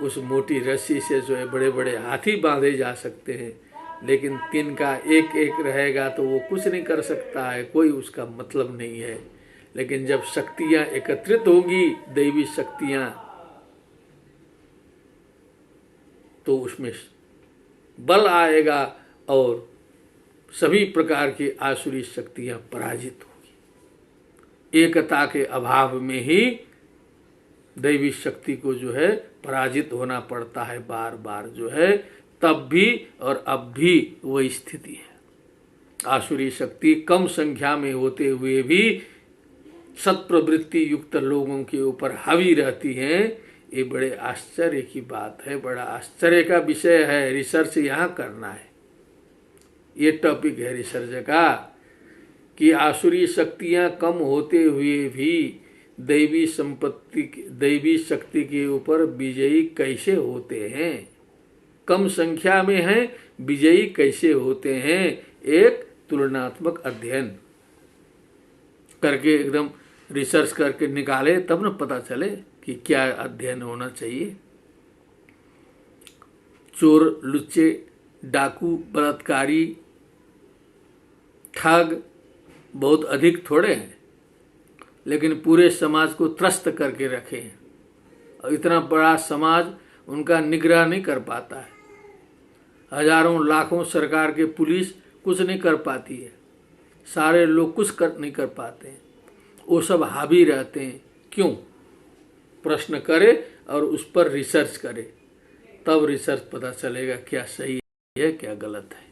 उस मोटी रस्सी से जो है बड़े बड़े हाथी बांधे जा सकते हैं, लेकिन तिनका एक एक रहेगा तो वो कुछ नहीं कर सकता है, कोई उसका मतलब नहीं है। लेकिन जब शक्तियां एकत्रित होंगी, दैवी शक्तियां, तो उसमें बल आएगा और सभी प्रकार की आसुरी शक्तियां पराजित होगी। एकता के अभाव में ही दैवी शक्ति को जो है पराजित होना पड़ता है बार बार जो है, तब भी और अब भी वही स्थिति है। आसुरी शक्ति कम संख्या में होते हुए भी सत्प्रवृत्ति युक्त लोगों के ऊपर हावी रहती हैं। ये बड़े आश्चर्य की बात है, बड़ा आश्चर्य का विषय है। रिसर्च यहाँ करना है, ये टॉपिक है रिसर्च का, कि आसुरी शक्तियाँ कम होते हुए भी दैवी शक्ति के ऊपर विजयी कैसे होते हैं, कम संख्या में हैं विजयी कैसे होते हैं। एक तुलनात्मक अध्ययन करके एकदम रिसर्च करके निकाले तब न पता चले कि क्या अध्ययन होना चाहिए। चोर, लुच्चे, डाकू, बलात्कारी, ठग बहुत अधिक थोड़े हैं, लेकिन पूरे समाज को त्रस्त करके रखे हैं। और इतना बड़ा समाज उनका निग्रह नहीं कर पाता है। हजारों लाखों सरकार के पुलिस कुछ नहीं कर पाती है, सारे लोग कुछ नहीं कर पाते हैं, वो सब हावी रहते हैं। क्यों? प्रश्न करे और उस पर रिसर्च करे, तब रिसर्च पता चलेगा क्या सही है क्या गलत है।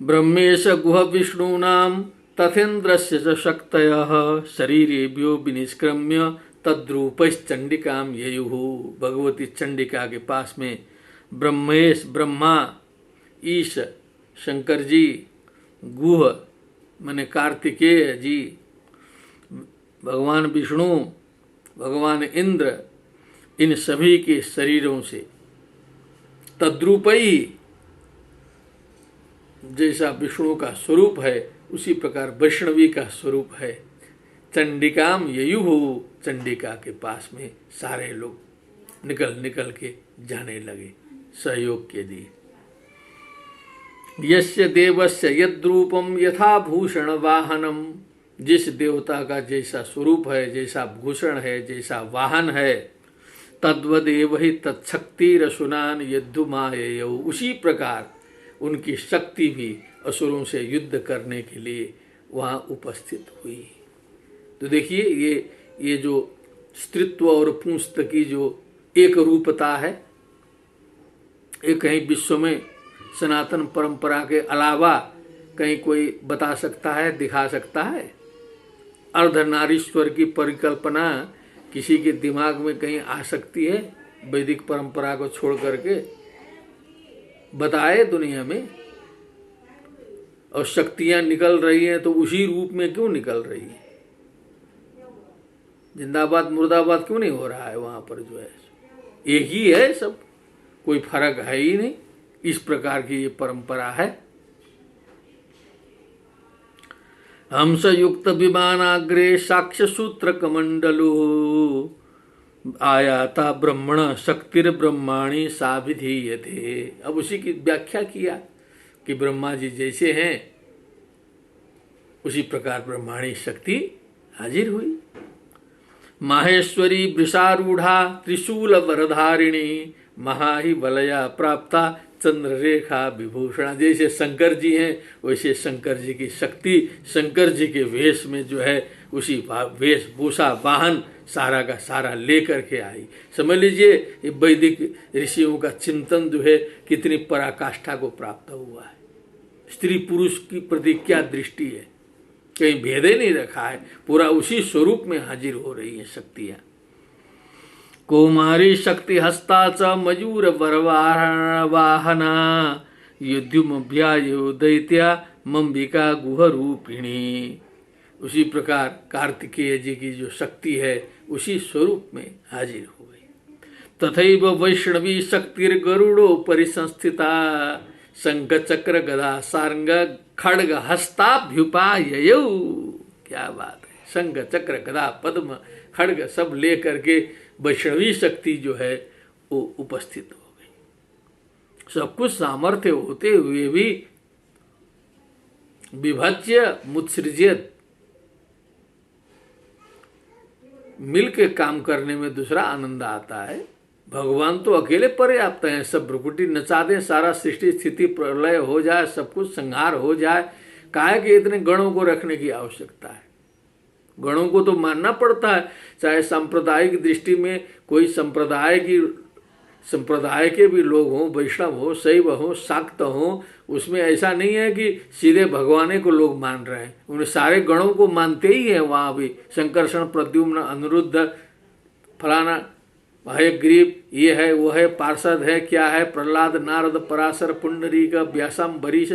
ब्रह्मेश गुह विष्णूनाम तथेन्द्रस्य च शक्तयः शरीरेभ्यो विनिष्क्रम्य तद्रूपश्चंडिकाम ययुः। भगवती चंडिका के पास में ब्रह्मेश, ब्रह्मा, ईश, शंकर जी, गुह माने कार्तिकेय जी, भगवान विष्णु, भगवान इंद्र, इन सभी के शरीरों से तद्रूपई, जैसा विष्णु का स्वरूप है उसी प्रकार वैष्णवी का स्वरूप है। चंडिकाम ययुहु, चंडिका के पास में सारे लोग निकल निकल के जाने लगे सहयोग के लिए। यस्य देवस्य यद्रूपम यथा भूषण वाहनम, जिस देवता का जैसा स्वरूप है, जैसा भूषण है, जैसा वाहन है, तद्वदेव ही तत्शक्तिरसुनान यद्दुमाययौ, उसी प्रकार उनकी शक्ति भी असुरों से युद्ध करने के लिए वहाँ उपस्थित हुई। तो देखिए ये जो स्त्रीत्व और पुंस्त की जो एक रूपता है, ये कहीं विश्व में सनातन परंपरा के अलावा कहीं कोई बता सकता है, दिखा सकता है? अर्धनारीश्वर की परिकल्पना किसी के दिमाग में कहीं आ सकती है? वैदिक परंपरा को छोड़ करके बताए दुनिया में। और शक्तियां निकल रही हैं तो उसी रूप में क्यों निकल रही है? जिंदाबाद मुर्दाबाद क्यों नहीं हो रहा है? वहां पर जो है एक ही है, सब कोई फर्क है ही नहीं। इस प्रकार की ये परंपरा है। हंस युक्त विमानाग्रे साक्ष्य सूत्र कमंडलु, आयाता ब्रह्मण शक्तिर ब्रह्माणी साभिधीयते। अब उसी की व्याख्या किया कि ब्रह्मा जी जैसे हैं उसी प्रकार ब्रह्माणी शक्ति हाजिर हुई। माहेश्वरी वृषारूढ़ा त्रिशूल वरधारिणी, महाहि बलया प्राप्ता चंद्र रेखा विभूषण। जैसे शंकर जी हैं वैसे शंकर जी की शक्ति शंकर जी के वेश में जो है उसी वेशभूषा वाहन सारा का सारा लेकर के आई। समझ लीजिए ये वैदिक ऋषियों का चिंतन जो है कितनी पराकाष्ठा को प्राप्त हुआ है। स्त्री पुरुष की प्रति क्या दृष्टि है, कहीं भेदे नहीं रखा है, पूरा उसी स्वरूप में हाजिर हो रही है शक्तियां। कौमारी शक्ति हस्ता च मयूर वरवाहना, युद्युमभ्यायो दैत्या मंबिका गुह रूपिणी। उसी प्रकार कार्तिकेय जी की जो शक्ति है उसी स्वरूप में हाजिर हो गई। तथैव वैष्णवी शक्तिर गरुड़ो परिसंस्थिता, शंख चक्र गदा सारंग खड्ग हस्ताभ्युपाययौ। क्या बात है, शंख चक्र गदा पद्म खड्ग सब ले करके वैष्णवी शक्ति जो है वो उपस्थित हो गई। सब कुछ सामर्थ्य होते हुए भी विभज्य मुत्सृज्यत, मिल के काम करने में दूसरा आनंद आता है। भगवान तो अकेले पर्याप्त हैं, सब भ्रुकुटी नचा दें, सारा सृष्टि स्थिति प्रलय हो जाए, सब कुछ संहार हो जाए, काहे कि इतने गणों को रखने की आवश्यकता है? गणों को तो मानना पड़ता है। चाहे सांप्रदायिक दृष्टि में कोई संप्रदाय के भी लोग हों, वैष्णव हो, शैव हो, शाक्त हो, उसमें ऐसा नहीं है कि सीधे भगवाने को लोग मान रहे हैं, उन्हें सारे गणों को मानते ही है। वहाँ भी संकर्षण, प्रद्युम्न, अनिरुद्ध, फलाना है, ग्रीव, ये है, वो है, पार्षद है, क्या है, प्रहलाद, नारद, पराशर, पुंडरीक, व्यासम, बरीश।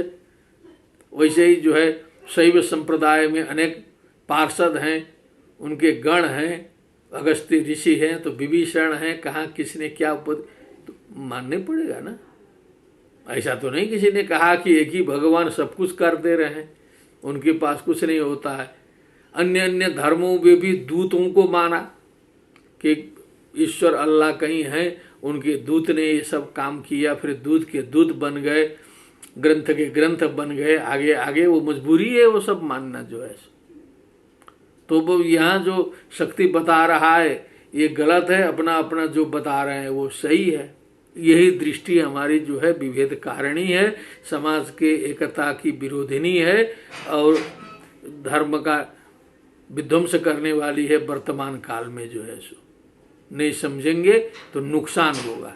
वैसे ही जो है शैव संप्रदाय में अनेक पार्षद हैं, उनके गण हैं, अगस्त्य ऋषि हैं, तो विभीषण हैं, कहाँ किसने क्या तो मानने पड़ेगा ना। ऐसा तो नहीं किसी ने कहा कि एक ही भगवान सब कुछ कर दे रहे हैं, उनके पास कुछ नहीं होता है। अन्य अन्य धर्मों में भी दूतों को माना कि ईश्वर अल्लाह कहीं हैं, उनके दूत ने ये सब काम किया, फिर दूत के दूत बन गए, ग्रंथ के ग्रंथ बन गए, आगे आगे वो मजबूरी है वो सब मानना जो है। तो वो यहाँ जो शक्ति बता रहा है ये गलत है, अपना अपना जो बता रहे हैं वो सही है। यही दृष्टि हमारी जो है विभेद कारिणी है, समाज के एकता की विरोधिनी है और धर्म का विध्वंस करने वाली है वर्तमान काल में जो है। सो नहीं समझेंगे तो नुकसान होगा,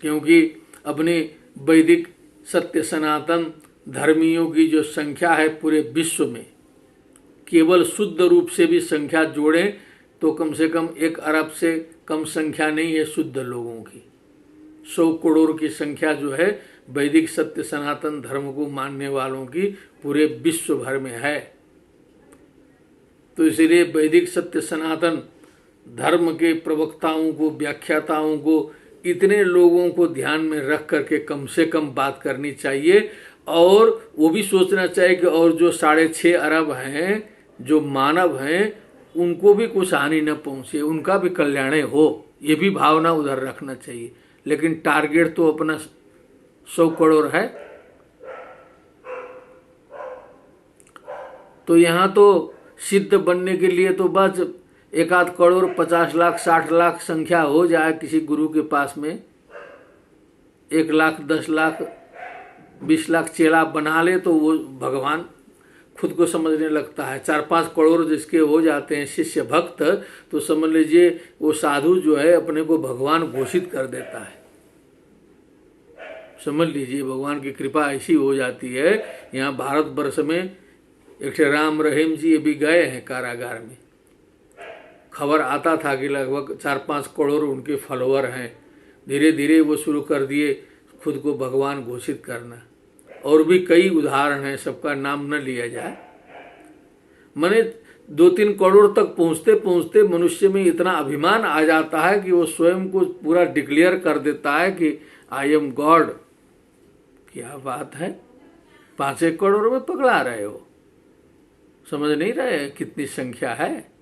क्योंकि अपने वैदिक सत्य सनातन धर्मियों की जो संख्या है पूरे विश्व में, केवल शुद्ध रूप से भी संख्या जोड़ें तो कम से कम 1 अरब से कम संख्या नहीं है शुद्ध लोगों की। 100 करोड़ की संख्या जो है वैदिक सत्य सनातन धर्म को मानने वालों की पूरे विश्व भर में है। तो इसलिए वैदिक सत्य सनातन धर्म के प्रवक्ताओं को, व्याख्याताओं को, इतने लोगों को ध्यान में रख करके कम से कम बात करनी चाहिए। और वो भी सोचना चाहिए कि और जो 6.5 अरब हैं, जो मानव हैं, उनको भी कुछ हानि न पहुंचे, उनका भी कल्याण हो, ये भी भावना उधर रखना चाहिए। लेकिन टारगेट तो अपना 100 करोड़ है। तो यहाँ तो सिद्ध बनने के लिए तो बस 1-8 करोड़, 50 लाख, 60 लाख संख्या हो जाए किसी गुरु के पास में, 1 लाख, 10 लाख, 20 लाख चेला बना ले तो वो भगवान खुद को समझने लगता है। 4-5 करोड़ जिसके हो जाते हैं शिष्य भक्त, तो समझ लीजिए वो साधु जो है अपने को भगवान घोषित कर देता है। समझ लीजिए भगवान की कृपा ऐसी हो जाती है। यहाँ भारतवर्ष में एक राम रहीम जी भी गए हैं कारागार में, खबर आता था कि लगभग 4-5 करोड़ उनके फॉलोअर हैं। धीरे धीरे वो शुरू कर दिए खुद को भगवान घोषित करना। और भी कई उदाहरण हैं, सबका नाम न लिया जाए। माने 2-3 करोड़ तक पहुंचते पहुंचते मनुष्य में इतना अभिमान आ जाता है कि वो स्वयं को पूरा डिक्लेयर कर देता है कि आई एम गॉड। क्या बात है, 5-1 करोड़ में पकड़ा रहे हो, समझ नहीं रहे कितनी संख्या है।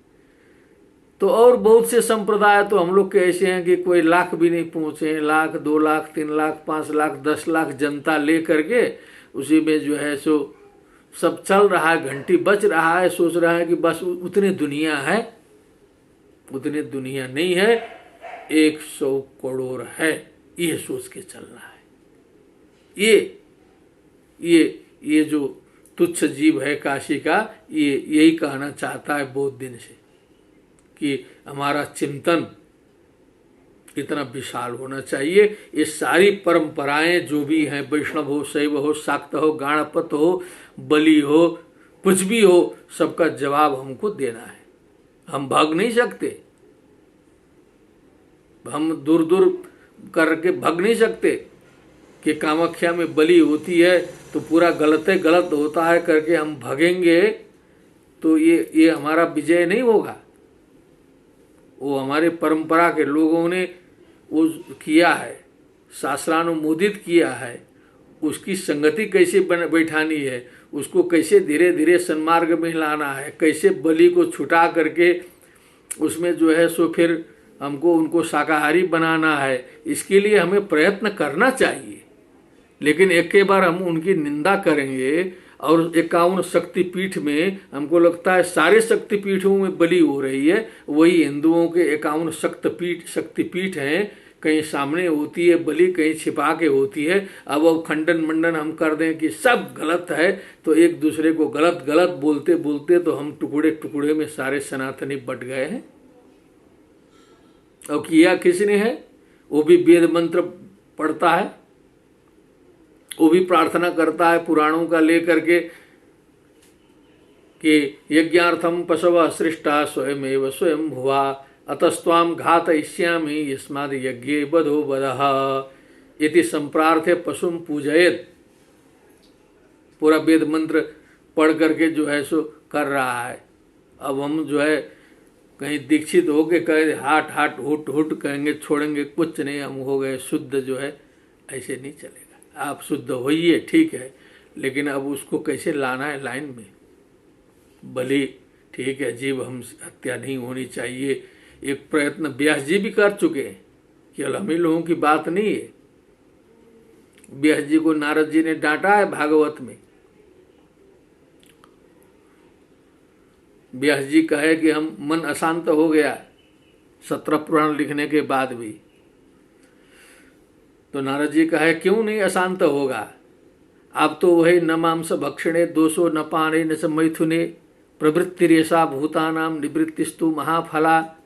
तो और बहुत से संप्रदाय तो हम लोग के ऐसे हैं कि कोई लाख भी नहीं पहुंचे, 1 लाख, 2 लाख, 3 लाख, 5 लाख, 10 लाख जनता ले करके उसी में जो है सो सब चल रहा है, घंटी बज रहा है, सोच रहा है कि बस उतनी दुनिया है। उतनी दुनिया नहीं है, 100 करोड़ है, ये सोच के चलना है। ये जो तुच्छ जीव है काशी का, ये यही कहना चाहता है बहुत दिन से कि हमारा चिंतन इतना विशाल होना चाहिए। ये सारी परंपराएं जो भी हैं, वैष्णव हो, शैव हो, शाक्त हो, गाणपत हो, बलि हो, कुछ भी हो, सबका जवाब हमको देना है। हम भाग नहीं सकते, हम दूर दूर करके भाग नहीं सकते कि कामाख्या में बलि होती है तो पूरा गलत होता है करके हम भागेंगे तो ये हमारा विजय नहीं होगा। वो हमारे परंपरा के लोगों ने वो किया है, शास्त्रानुमोदित किया है, उसकी संगति कैसे बैठानी है, उसको कैसे धीरे धीरे सन्मार्ग में लाना है, कैसे बलि को छुटा करके उसमें जो है सो फिर हमको उनको शाकाहारी बनाना है, इसके लिए हमें प्रयत्न करना चाहिए। लेकिन एक के बार हम उनकी निंदा करेंगे और 51 शक्तिपीठ में हमको लगता है सारे शक्तिपीठों में बलि हो रही है, वही हिंदुओं के 51 शक्तिपीठ हैं, कहीं सामने होती है बलि, कहीं छिपा के होती है। अब खंडन मंडन हम कर दें कि सब गलत है, तो एक दूसरे को गलत बोलते बोलते तो हम टुकड़े टुकड़े में सारे सनातनी बट गए हैं। और किया किसने है? वो भी वेद मंत्र पढ़ता है, वो भी प्रार्थना करता है पुराणों का लेकर के कि यज्ञार्थम पशव सृष्टा स्वयमेव स्वयं भुवा अतस्त्वाम घातयिष्यामि यस्माद् यज्ञे बधो बधः इति संप्रार्थे पशुम पूजयेत। पूरा वेद मंत्र पढ़ करके जो है सो कर रहा है। अब हम जो है कहीं दीक्षित होके कहे हाट हुट कहेंगे, छोड़ेंगे कुछ नहीं, हम हो गए शुद्ध, जो है ऐसे नहीं चलेगा। आप शुद्ध होइए, ठीक है, लेकिन अब उसको कैसे लाना है लाइन में। बलि ठीक है, जीव हम हत्या नहीं होनी चाहिए, एक प्रयत्न व्यास जी भी कर चुके हैं, केवल हम ही लोगों की बात नहीं है। व्यास जी को नारद जी ने डांटा है भागवत में। व्यास जी कहे कि हम मन अशांत हो गया 17 पुराण लिखने के बाद भी, तो नारद जी कहे क्यों नहीं अशांत होगा, आप तो वही न मांस भक्षणे दोषो न पाने न च मैथुने प्रवृत्तिरेषा भूतानाम निवृत्तिस्तु महाफला।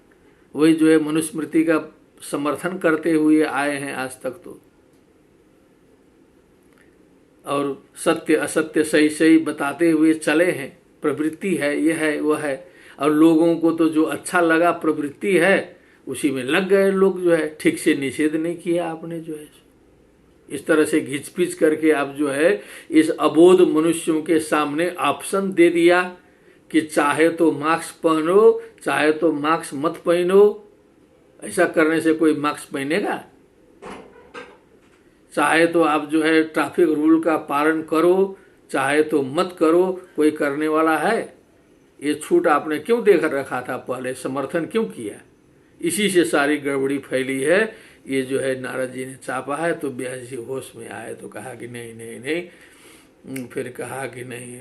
वही जो है मनुस्मृति का समर्थन करते हुए आए हैं आज तक तो, और सत्य असत्य सही सही बताते हुए चले हैं। प्रवृत्ति है, ये है, वह है, और लोगों को तो जो अच्छा लगा प्रवृत्ति है उसी में लग गए लोग, जो है ठीक से निषेध नहीं किया आपने, जो है इस तरह से घिचपिच करके आप जो है इस अबोध मनुष्यों के सामने ऑप्शन दे दिया कि चाहे तो मास्क पहनो, चाहे तो मास्क मत पहनो। ऐसा करने से कोई मास्क पहनेगा? चाहे तो आप जो है ट्रैफिक रूल का पालन करो, चाहे तो मत करो, कोई करने वाला है? ये छूट आपने क्यों देख रखा था पहले, समर्थन क्यों किया? इसी से सारी गड़बड़ी फैली है। ये जो है नारद जी ने चापा है। तो व्यास जी होश में आए तो कहा कि नहीं नहीं नहीं, फिर कहा कि नहीं,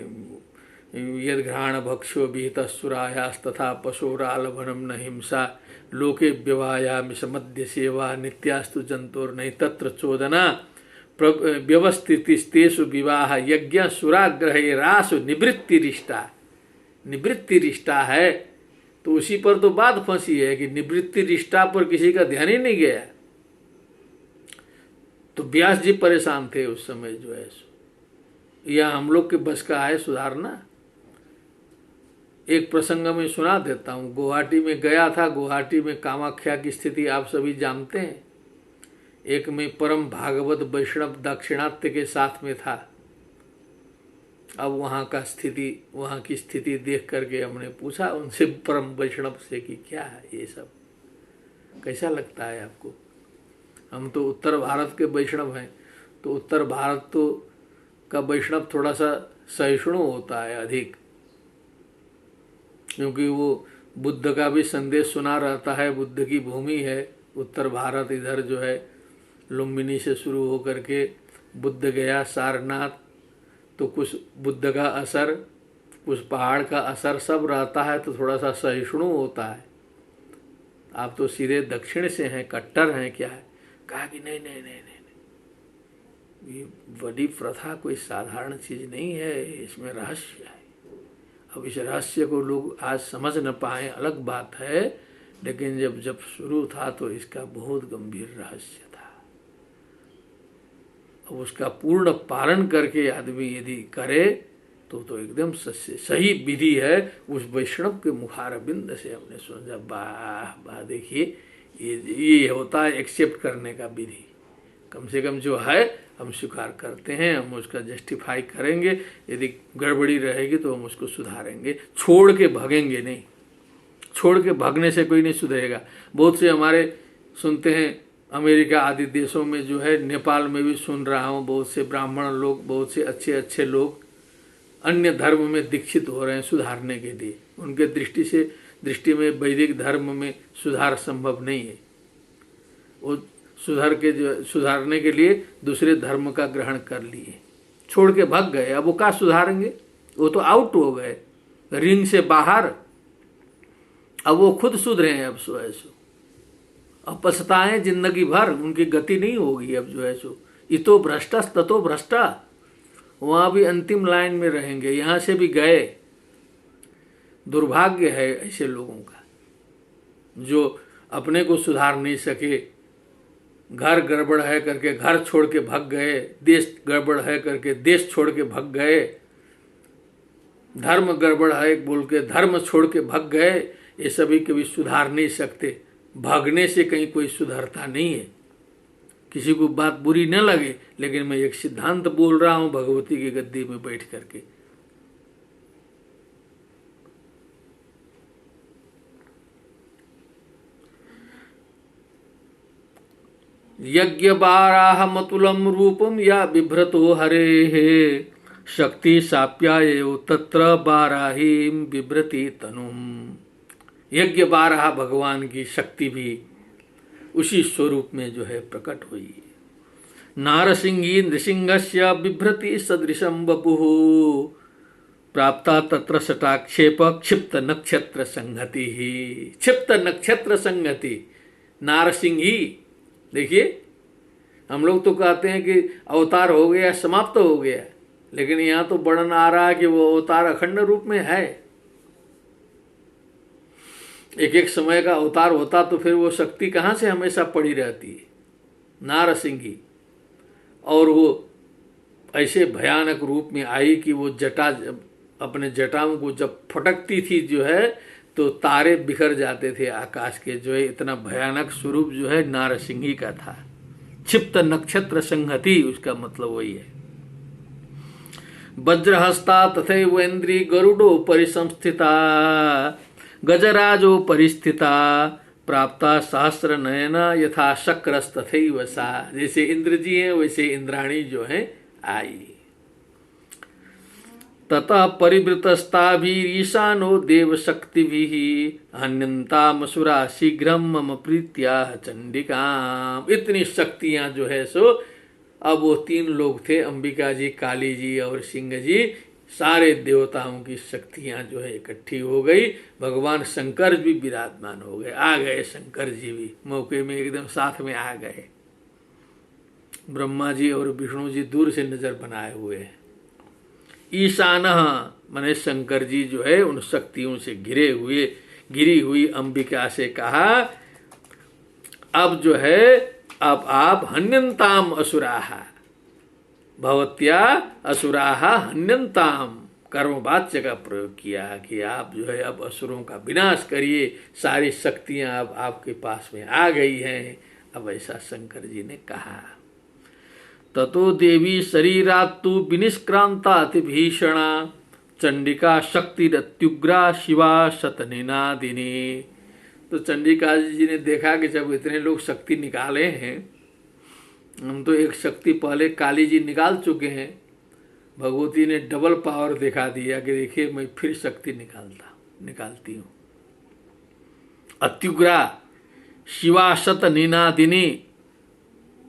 यद घ्राण भक्षो विहित सुरायास तथा पशोरालभनम न हिंसा लोके व्यवायामि समध्य सेवा नित्यास्तु जंतुर नहीं तत्र चोदना व्यवस्थितिस्तेषु विवाह यज्ञ सुराग्रहे रासु निवृत्ति रिष्टा। निवृत्ति रिष्टा है तो उसी पर तो बात फंसी है कि निवृत्ति रिष्टा पर किसी का ध्यान ही नहीं गया। तो व्यास जी परेशान थे उस समय जो है। यह हम लोग के बस का है सुधारना? एक प्रसंग में सुना देता हूँ। गुवाहाटी में गया था। गुवाहाटी में कामाख्या की स्थिति आप सभी जानते हैं। एक में परम भागवत वैष्णव दाक्षिणात्य के साथ में था। अब वहाँ की स्थिति देख करके हमने पूछा उनसे, परम वैष्णव से, कि क्या है ये सब, कैसा लगता है आपको? हम तो उत्तर भारत के वैष्णव हैं, तो उत्तर भारत तो का वैष्णव थोड़ा सा सहिष्णु होता है अधिक, क्योंकि वो बुद्ध का भी संदेश सुना रहता है। बुद्ध की भूमि है उत्तर भारत। इधर जो है लुम्बिनी से शुरू होकर के बुद्ध गया सारनाथ, तो कुछ बुद्ध का असर, कुछ पहाड़ का असर सब रहता है, तो थोड़ा सा सहिष्णु होता है। आप तो सीधे दक्षिण से हैं, कट्टर हैं, क्या है? कहा कि नहीं नहीं नहीं नहीं, ये बड़ी प्रथा कोई साधारण चीज नहीं है, इसमें रहस्य है। अब इस रहस्य को लोग आज समझ न पाए अलग बात है, लेकिन जब शुरू था तो इसका बहुत गंभीर रहस्य था। अब उसका पूर्ण पालन करके आदमी यदि करे तो एकदम सही विधि है। उस वैष्णव के मुखारबिंद से हमने समझा, वाह वाह, देखिए ये होता है एक्सेप्ट करने का विधि। कम से कम जो है हम स्वीकार करते हैं, हम उसका जस्टिफाई करेंगे। यदि गड़बड़ी रहेगी तो हम उसको सुधारेंगे, छोड़ के भागेंगे नहीं। छोड़ के भागने से कोई नहीं सुधरेगा। बहुत से हमारे सुनते हैं अमेरिका आदि देशों में जो है, नेपाल में भी सुन रहा हूँ, बहुत से ब्राह्मण लोग, बहुत से अच्छे अच्छे लोग अन्य धर्म में दीक्षित हो रहे हैं सुधारने के लिए। उनके दृष्टि में वैदिक धर्म में सुधार संभव नहीं है। वो सुधारने के लिए दूसरे धर्म का ग्रहण कर लिए, छोड़ के भाग गए। अब वो क्या सुधारेंगे? वो तो आउट हो गए, रिंग से बाहर। अब वो खुद सुधरे हैं। अब सो ऐसो अब पछताएं जिंदगी भर, उनकी गति नहीं होगी। अब जो है सो इतो भ्रष्टा ततो भ्रष्टा, वहां भी अंतिम लाइन में रहेंगे। यहां से भी गए। दुर्भाग्य है ऐसे लोगों का जो अपने को सुधार नहीं सके। घर गड़बड़ है करके घर छोड़ के भाग गए, देश गड़बड़ है करके देश छोड़ के भाग गए, धर्म गड़बड़ है बोल के धर्म छोड़ के भाग गए। ये सभी कभी सुधार नहीं सकते। भागने से कहीं कोई सुधरता नहीं है। किसी को बात बुरी न लगे, लेकिन मैं एक सिद्धांत बोल रहा हूं भगवती की गद्दी में बैठ करके। यज्ञ बाराह मतुलम रूपम या बिभ्रतो हरे शक्ति साप्यायो तत्र बाराहीम बिभ्रति तनुम। यज्ञ बाराह भगवान की शक्ति भी उसी स्वरूप में जो है प्रकट हुई। नारसिंही नृसिंहस्य बिभ्रति सदृशम वपुः प्राप्ता तत्र सटाक्षेप क्षिप्त नक्षत्र संहति ही। क्षिप्त नक्षत्र संहति नारसिंही। देखिए, हम लोग तो कहते हैं कि अवतार हो गया, समाप्त हो गया, लेकिन यहाँ तो वर्णन आ रहा है कि वो अवतार अखंड रूप में है। एक एक समय का अवतार होता तो फिर वो शक्ति कहाँ से हमेशा पड़ी रहती है। नारसिंही, और वो ऐसे भयानक रूप में आई कि वो जटा, अपने जटाओं को जब फटकती थी जो है तो तारे बिखर जाते थे आकाश के। जो है इतना भयानक स्वरूप जो है नारसिंही का था। क्षिप्त नक्षत्र संहति, उसका मतलब वही है। वज्रहस्ता तथैवेन्द्री गरुडो परिसंस्थिता गजराजो परिस्थिता प्राप्ता सहस्र नयन यथा शक्रस तथैव सा। जैसे इंद्र जी हैं वैसे इंद्राणी जो है आई। ततः परिवृतस्ताभिरीशानो देवशक्तिभिः हन्यन्तामसुरा शीघ्रम मम प्रीत्या चंडिकाम। इतनी शक्तियां जो है सो अब वो तीन लोग थे, अंबिका जी, काली जी और सिंह जी, सारे देवताओं की शक्तियां जो है इकट्ठी हो गई। भगवान शंकर भी विराजमान हो गए, आ गए शंकर जी भी मौके में एकदम साथ में आ गए। ब्रह्मा जी और विष्णु जी दूर से नजर बनाए हुए हैं। ईशान माने शंकर जी जो है उन शक्तियों से घिरी हुई अंबिका से कहा, अब जो है अब आप हन्यंताम असुराः भवत्या असुराः हन्यंताम, कर्मवाच्य का प्रयोग किया कि आप जो है अब असुरों का विनाश करिए, सारी शक्तियां अब आपके पास में आ गई हैं। अब ऐसा शंकर जी ने कहा। ततो देवी शरीरात्तु विनिष्क्रांता अति भीषणा चंडिका शक्तिरत्युग्रा शिवा शतनिनादिनी। तो चंडिका जी ने देखा कि जब इतने लोग शक्ति निकाले हैं, हम तो एक शक्ति पहले काली जी निकाल चुके हैं, भगवती ने डबल पावर दिखा दिया कि देखिए मैं फिर शक्ति निकालती हूँ। अत्युग्रा शिवा शतनिनादिनी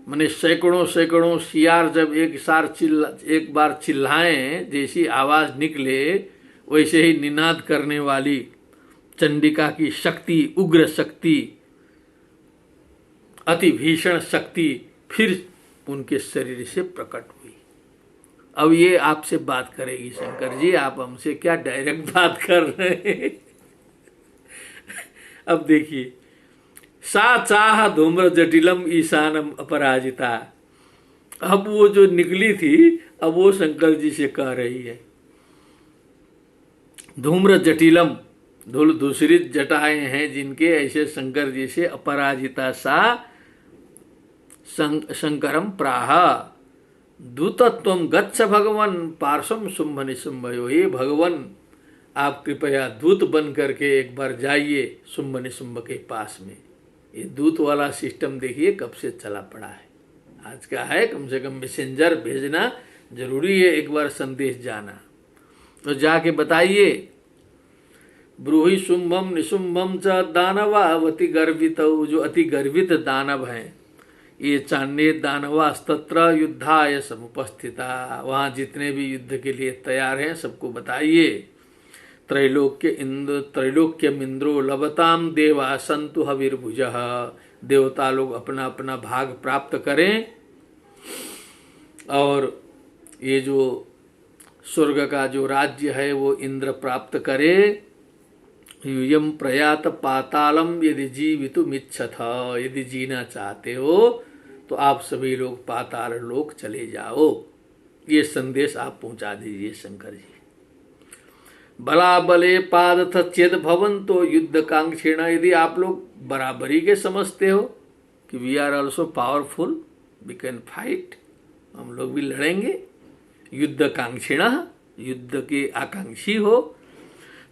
माने सैकड़ों सियार जब एक बार चिल्लाएं, जैसी आवाज निकले वैसे ही निनाद करने वाली चंडिका की शक्ति, उग्र शक्ति, अति भीषण शक्ति फिर उनके शरीर से प्रकट हुई। अब ये आपसे बात करेगी शंकर जी, आप हमसे क्या डायरेक्ट बात कर रहे हैं। अब देखिए, सा चाह धूम्र जटिलम ईशानम अपराजिता। अब वो जो निकली थी, अब वो शंकर जी से कह रही है, धूम्र जटिलम, धूल दूसरित जटाएं हैं जिनके, ऐसे शंकर जी से अपराजिता सा शंकरम प्राह दूतत्वम गच्छ भगवन पार्श्वम शुंभ निशुंभयो। ये भगवन आप कृपया दूत बन करके एक बार जाइए शुंभ निशुंभ के पास में। ये दूत वाला सिस्टम देखिए कब से चला पड़ा है, आज का है। कम से कम मैसेंजर भेजना जरूरी है, एक बार संदेश जाना। तो जाके बताइए, ब्रूहि शुंभम निशुंभम च दानवावति गर्वित, जो अति गर्वित दानव हैं, ये चान्य दानवास्तत्र युद्धाय समुपस्थिता। वहाँ जितने भी युद्ध के लिए तैयार हैं सबको बताइए। त्रैलोक्यम इंद्रो लभताम देवा संतु हविर्भुजः। देवता लोग अपना अपना भाग प्राप्त करें और ये जो स्वर्ग का जो राज्य है वो इंद्र प्राप्त करे। यूयम प्रयात पातालम यदि जीवितुमिच्छथ, यदि जीना चाहते हो तो आप सभी लोग पाताल लोक चले जाओ। ये संदेश आप पहुंचा दीजिए शंकर जी। बला बले पादथ चेद भवंतो युद्ध कांक्षिण। यदि आप लोग बराबरी के समझते हो कि we are also powerful, we can fight, हम लोग भी लड़ेंगे, युद्ध कांक्षिण, युद्ध के आकांक्षी हो,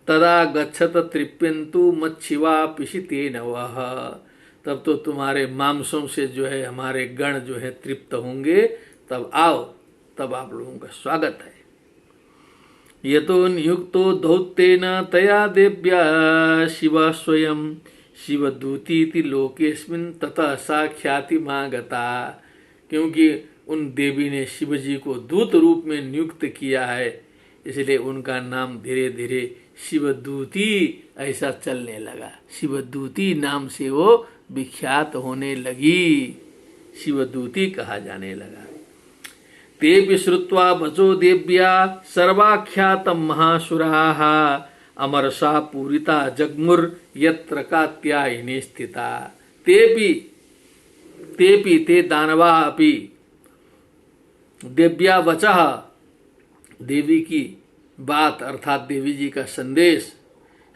तदा गच्छत तृप्यंतु मच्छिवा पिशिते नवः। तब तो तुम्हारे मांसों से जो है हमारे गण जो है तृप्त होंगे, तब आओ, तब आप लोगों का स्वागत है। यतो नियुक्तो दौत्येन तया देव्या शिव स्वयं शिवदूतीति लोकेस्मिन् ततः सा ख्यातिमागता। क्योंकि उन देवी ने शिव जी को दूत रूप में नियुक्त किया है, इसलिए उनका नाम धीरे धीरे शिवदूती ऐसा चलने लगा। शिवदूती नाम से वो विख्यात होने लगी, शिवदूती कहा जाने लगा। ते श्रुत्वा वचो देव्या सर्वाख्यातम महासुराः अमरसा पूरिता जगमुर यत्र कात्यायनी स्थिता। तेपि ते दानवा अपि देव्या वचः, देवी की बात अर्थात देवी जी का संदेश,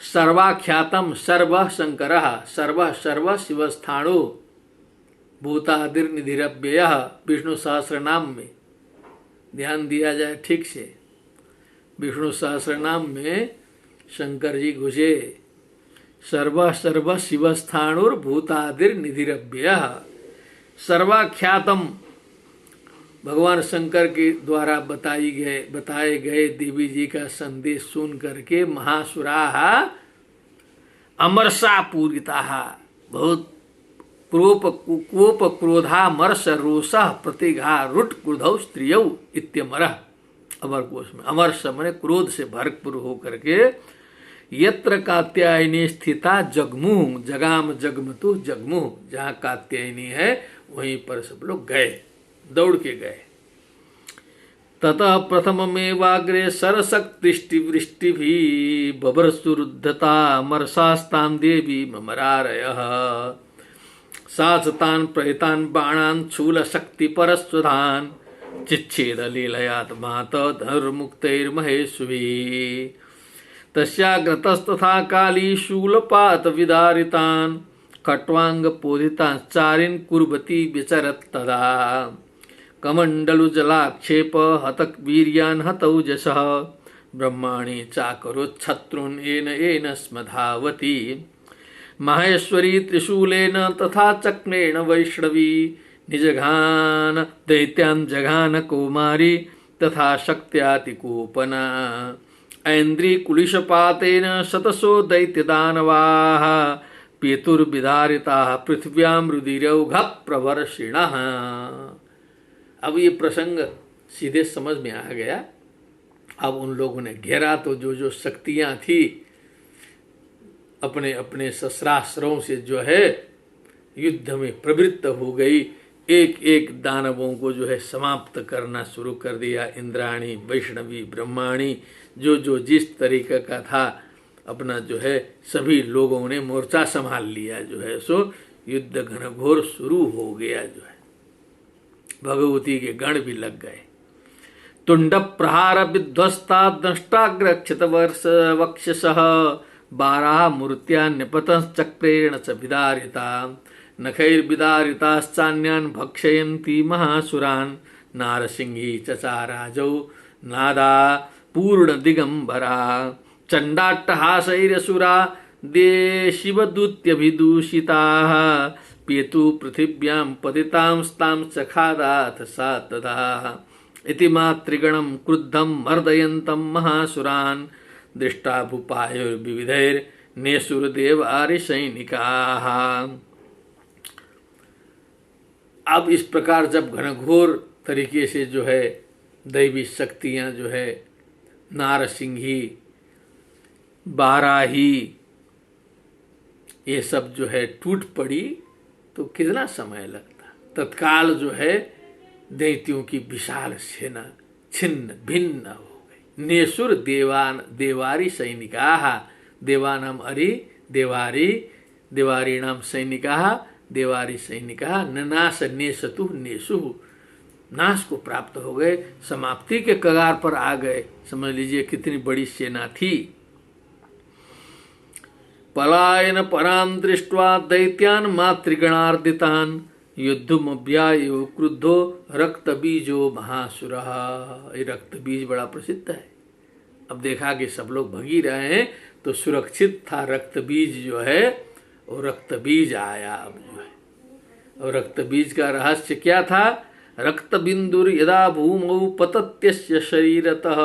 सर्वाख्यातम सर्व शंकर सर्व शिवस्थाणु, भूतादिर निधिरव्यय, विष्णु सहस्र नाम में ध्यान दिया जाए ठीक से। विष्णु सहस्र नाम में शंकर जी घुसे, सर्व सर्व शिवस्थाणुर भूतादिर निधिरव्यय। सर्वाख्यातम भगवान शंकर के द्वारा बताए गए देवी जी का संदेश सुन करके महासुराः अमरसा पूरिता, बहुत कोप क्रोधामर्ष रोषः प्रतिघा रुट क्रुधौ स्त्रियौ इत्यमरः। अमर कोश में अमर्ष मने क्रोध से भरपूर होकर के यत्र कात्यायनी स्थिता जगमुह, जगाम जगमतु जगमुह, जहाँ कात्यायनी है वहीं पर सब लोग गए, दौड़ के गए। ततः प्रथममेवाग्रे सरशक्तिष्टि वृष्टि भी बभरसुरुद्धता मरसास्तां देवी ममरारयः। सासतान प्रहितान बाणान शूल शक्ति परस्वधान चिच्छेद लीलयात्मात धनुर्मुक्तैर्महेश्वी। तस्याग्रतस्तथा काली शूलपात विदारितान खट्वांग पोधितान चारिन कुर्वती विचरत तदा। कमंडलु जलाक्षेप हतक वीर्यान हतौजसः ब्रह्माणि चाकरोच्छत्रुन येन स्मधावती। माहेश्वरी त्रिशूलेन तथा चक्रेण वैष्णवी निजघान दैत्यान जघान कौमारी तथा शक्त्यातिकोपना। ऐन्द्री कुलिशपातेन शतसो दैत्यदानवाः पेतुर्विदारिताः पृथिव्यां रुधिरौघ प्रवर्षिणः। अब ये प्रसंग सीधे समझ में आ गया। अब उन लोगों ने घेरा तो जो जो शक्तियां थी अपने अपने शस्त्रास्त्रों से जो है युद्ध में प्रवृत्त हो गई। एक एक दानवों को जो है समाप्त करना शुरू कर दिया। इंद्राणी, वैष्णवी, ब्रह्माणी, जो जो जिस तरीके का था अपना जो है सभी लोगों ने मोर्चा संभाल लिया। जो है सो युद्ध घनघोर शुरू हो गया। जो है भगवती के गण भी लग गए। तुंड प्रहार विध्वस्ता दष्टाग्र क्षित वक्षसः बाराह मूर्त्या निपतश्चक्रेण च विदारिता। नखैर्विदारिताश्चान्यान् भक्षयन्ति महासुरान् नारसिंही चचाराजौ नादा पूर्ण दिगंबरा। चंडाट्टहासैरसुरा दे शिवदूत्यभिदूषिताः पेतु पृथिव्यां पतितां स्तां चखादाथ सा तदा। इति मातृगणं क्रुद्धं मर्दयन्तं महासुरान् दृष्टा भूपायुर्विविधैर्नेसुरदेवारिसैनिकाः। अब इस प्रकार जब घनघोर तरीके से जो है दैवी शक्तियां जो है नारसिंही, बाराही, ये सब जो है टूट पड़ी तो कितना समय लगता। तत्काल जो है दैत्यों की विशाल सेना छिन्न भिन्न हो गई। नेसुर देवारी सैनिकाः, देवानाम अरि देवारी, देवारीणाम सैनिकाः, देवारी सैनिकाः ननाश नेशतु नेसुः, नाश को प्राप्त हो गए, समाप्ति के कगार पर आ गए। समझ लीजिए कितनी बड़ी सेना थी। पलायन परां दृष्ट्वा दैत्यान मातृगणार्दितान युद्धमभ्यायो क्रुद्धो रक्तबीजो महासुरः। ये रक्तबीज बड़ा प्रसिद्ध है। अब देखा कि सब लोग भग ही रहे हैं तो सुरक्षित था रक्तबीज जो है, और रक्तबीज आया। अब जो है और रक्तबीज का रहस्य क्या था? रक्तबिंदुर यदा भूमौ पतत्यस्य शरीरतः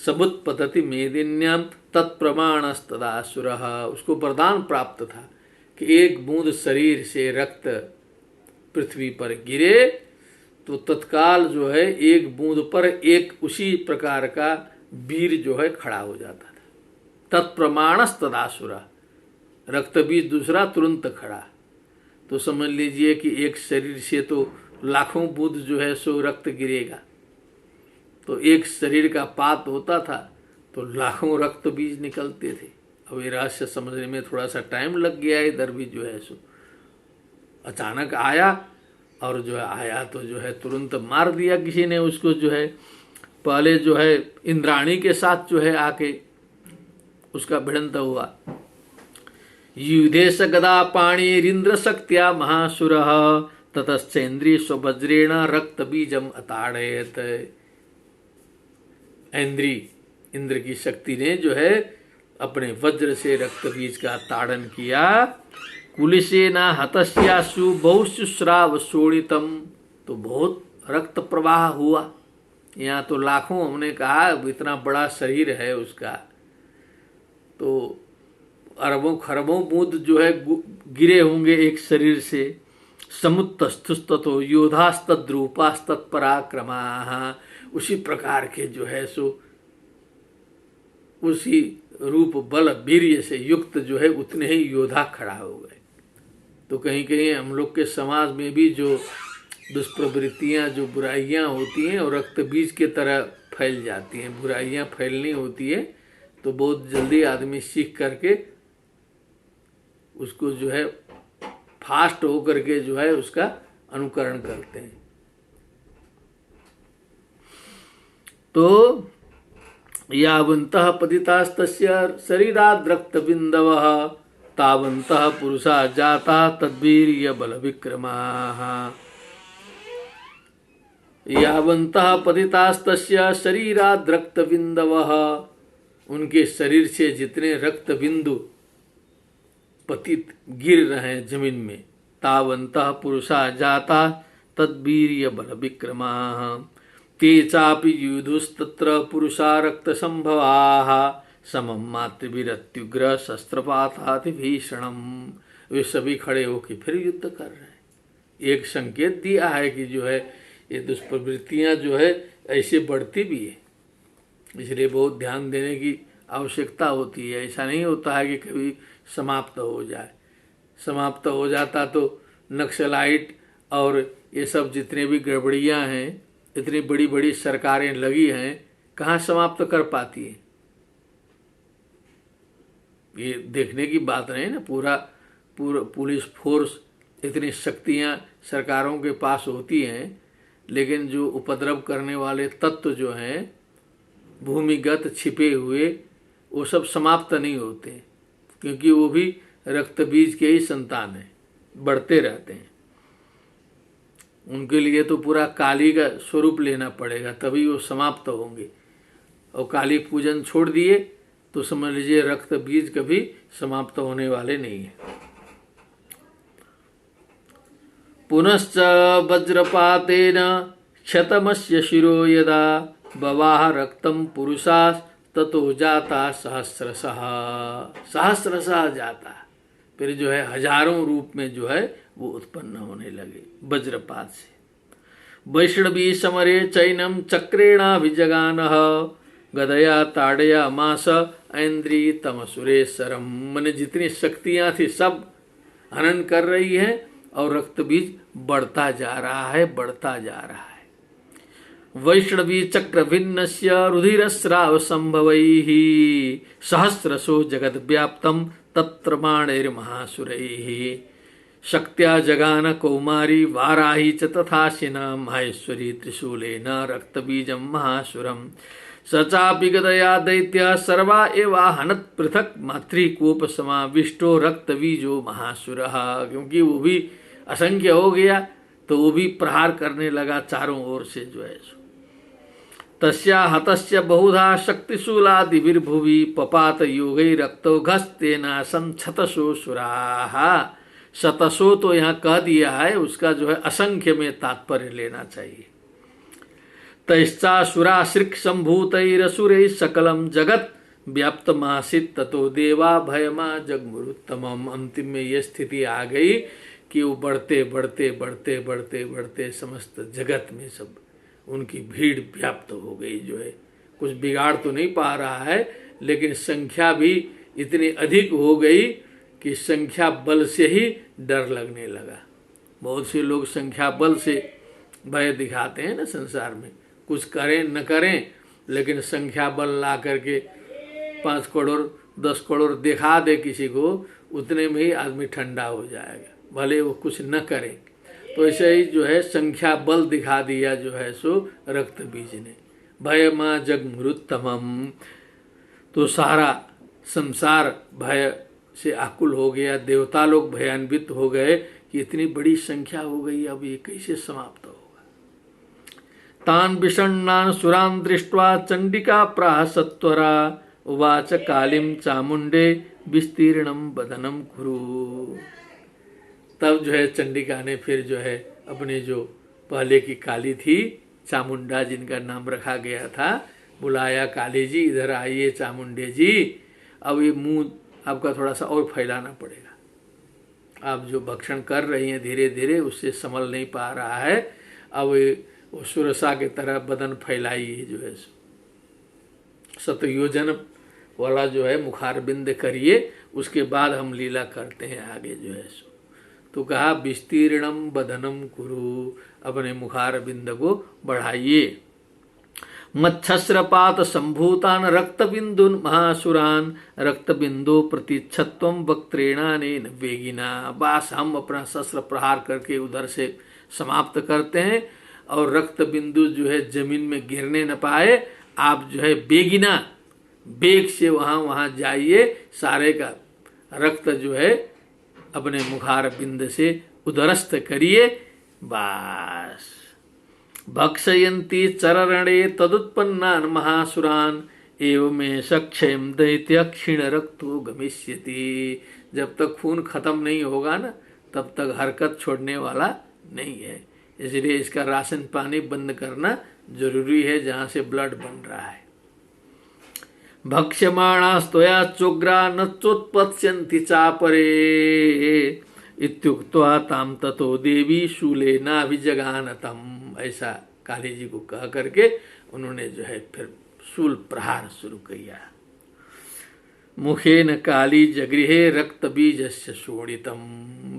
समुत्पतति मेदिन्यां तत्प्रमाणस्तदासुरः। उसको वरदान प्राप्त था कि एक बूंद शरीर से रक्त पृथ्वी पर गिरे तो तत्काल जो है एक बूंद पर एक उसी प्रकार का वीर जो है खड़ा हो जाता था। तत्प्रमाणस्तदासुरः, रक्तबीज दूसरा तुरंत खड़ा। तो समझ लीजिए कि एक शरीर से तो लाखों बूंद जो है सो रक्त गिरेगा, तो एक शरीर का पात होता था तो लाखों रक्त बीज निकलते थे। अब ये रहस्य समझने में थोड़ा सा टाइम लग गया। इधर भी जो है सो अचानक आया और जो है आया तो जो है तुरंत मार दिया किसी ने उसको। जो है पहले जो है इंद्राणी के साथ जो है आके उसका भिड़ंत हुआ। युधेश गदा पाणिरिंद्र शक्त्या महासुरः ततश्चेन्द्रिय स्वज्रेण रक्त बीजम अताड़यत। इंद्र की शक्ति ने जो है अपने वज्र से रक्त बीज का ताड़न किया। कुलिशेना हतस्यासु बहुशुश्राव शोणितम, तो बहुत रक्त प्रवाह हुआ। यहाँ तो लाखों हमने कहा, इतना बड़ा शरीर है उसका, तो अरबों खरबों बूंद जो है गिरे होंगे एक शरीर से। समुत्तस्थुस्ततो योधास्तद्रूपास्तत्पराक्रमाः, उसी प्रकार के जो है सो उसी रूप बल वीर्य से युक्त जो है उतने ही योद्धा खड़ा हो गए। तो कहीं कहीं हम लोग के समाज में भी जो दुष्प्रवृत्तियां, जो बुराइयां होती हैं और रक्त बीज के तरह फैल जाती हैं, बुराइयां फैलनी होती है तो बहुत जल्दी आदमी सीख करके उसको जो है फास्ट होकर के जो है उसका अनुकरण करते हैं। तो यावन्तः पतितास्तस्य शरीराद् रक्तबिन्दवः तावन्तः पुरुषा जाता तद्वीर्य बल विक्रमाः। यावन्तः पतितास्तस्य शरीराद् रक्तबिन्दवः, उनके शरीर से जितने रक्त बिंदु पतित गिर रहे हैं जमीन में, तावन्तः पुरुषा जाता तद्वीर्य बल विक्रमाः। ते चापि युधुस्तत्र पुरुषा रक्त संभवाः समम मातृभिरत्युग्र शस्त्रपाताति भीषणम। वे सभी खड़े होकर फिर युद्ध कर रहे हैं। एक संकेत दिया है कि जो है ये दुष्प्रवृत्तियां जो है ऐसे बढ़ती भी है, इसलिए बहुत ध्यान देने की आवश्यकता होती है। ऐसा नहीं होता है कि कभी समाप्त हो जाए। समाप्त हो जाता तो नक्सलाइट और ये सब जितने भी गड़बड़ियां हैं, इतनी बड़ी बड़ी सरकारें लगी हैं, कहाँ समाप्त कर पाती है? ये देखने की बात नहीं ना। पूरा पुलिस फोर्स, इतनी शक्तियां सरकारों के पास होती हैं, लेकिन जो उपद्रव करने वाले तत्व जो हैं भूमिगत छिपे हुए, वो सब समाप्त नहीं होते, क्योंकि वो भी रक्त बीज के ही संतान हैं, बढ़ते रहते हैं। उनके लिए तो पूरा काली का स्वरूप लेना पड़ेगा, तभी वो समाप्त होंगे। और काली पूजन छोड़ दिए तो समझ लीजिए रक्त बीज कभी समाप्त होने वाले नहीं है। पुनश्च वज्रपातेन क्षतमस्य शिरो यदा बवाह रक्तम पुरुषास् ततो जाता सहस्रशः। सहस्रशः जाता, फिर जो है हजारों रूप में जो है वो उत्पन्न होने लगे वज्रपात से। वैष्णवी समरे चैनम चक्रेणाभिजगानः गदया ताड़या मास ऐन्द्री तमसुरेश्वरम। मन जितनी शक्तियां थी सब हनन कर रही है और रक्त बीज बढ़ता जा रहा है, बढ़ता जा रहा है। वैष्णवी चक्र भिन्नस्य रुधिरस्राव संभवैः सहस्रशो जगद व्याप्तम तत्र बाणैर्महासुरैः। शक्त्या जगान कौमारी वाराही च तथाशिना माहेश्वरी त्रिशूलेन रक्तबीजं महासुरम। स चापि गदया दैत्य सर्वा एवा हनत पृथक मातृकोप समाविष्टो रक्तबीजो महासुरः। क्योंकि वो भी असंख्य हो गया तो वो भी प्रहार करने लगा चारों ओर से जो है। तस्या हतस्य बहुधा शक्तिशूलादिभिर्भुवि पपात योगै रक्तौघस्तेना संछतसो सुराः। शतसो तो यहाँ कह दिया है, उसका जो है असंख्य में तात्पर्य लेना चाहिए। तैश्चासुराश्रिक संभूतैरसुरैः सकलम जगत व्याप्तमासीत् ततो देवा भयमा जगमुरुत्तमम्। अंतिम में ये स्थिति आ गई कि वो बढ़ते बढ़ते बढ़ते बढ़ते बढ़ते समस्त जगत में सब उनकी भीड़ व्याप्त हो गई। जो है कुछ बिगाड़ तो नहीं पा रहा है, लेकिन संख्या भी इतनी अधिक हो गई कि संख्या बल से ही डर लगने लगा। बहुत से लोग संख्या बल से भय दिखाते हैं ना संसार में, कुछ करें न करें, लेकिन संख्या बल ला करके 5 करोड़ 10 करोड़ दिखा दे किसी को, उतने में ही आदमी ठंडा हो जाएगा, भले वो कुछ न करे। तो ऐसे ही जो है संख्या बल दिखा दिया जो है सो रक्त बीज ने। भय माँ जगमृतमम, तो सारा संसार भय से आकुल हो गया। देवता लोग भयान्वित हो गए कि इतनी बड़ी संख्या हो गई, अब ये कैसे समाप्त होगा। तान विषण्णान सुरान दृष्ट्वा चंडिका प्राह सत्वरा उवाच कालिम चामुंडे विस्तीर्णम बदनम कुरु। तब जो है चंडिका ने फिर जो है अपने जो पहले की काली थी चामुंडा, जिनका नाम रखा गया था, बुलाया, काली जी इधर आइए चामुंडे जी, अब ये मुंह आपका थोड़ा सा और फैलाना पड़ेगा। आप जो भक्षण कर रही हैं धीरे धीरे उससे संभल नहीं पा रहा है, अब वो सुरसा के तरह बदन फैलाइए, जो है शतयोजन वाला जो है मुखारबिंद करिए, उसके बाद हम लीला करते हैं आगे जो है सो। तो कहा विस्तीर्णम बदनम कुरु, अपने मुखारबिंद को बढ़ाइए। मच्छस्रपात संभूतान रक्तबिंदुन महासुरान रक्तबिंदु प्रतिच्छत्वम वक्त्रेणानेन वेगिना। बस हम अपना शस्त्र प्रहार करके उधर से समाप्त करते हैं और रक्त बिंदु जो है जमीन में गिरने न पाए। आप जो है बेगिना, बेग से वहाँ जाइए, सारे का रक्त जो है अपने मुखार बिंद से उदरस्त करिए। बस भक्षयन्ति चररणे तदुत्पन्नान महासुरान एवं सक्षयम दैत्य क्षीण रक्तो गमिष्यति। जब तक खून खत्म नहीं होगा ना, तब तक हरकत छोड़ने वाला नहीं है। इसलिए इसका राशन पानी बंद करना जरूरी है जहाँ से ब्लड बन रहा है। भक्ष्यमाणास्तया चोग्रा न चोत्पत्स्यन्ति चापरे इत्युक्त्वा ताम ततो देवी शूलेनाभिजगानतम। ऐसा काली जी को कह करके उन्होंने जो है फिर शूल प्रहार शुरू किया। मुखेन काली जगृहे रक्त बीजस्य शोणितम।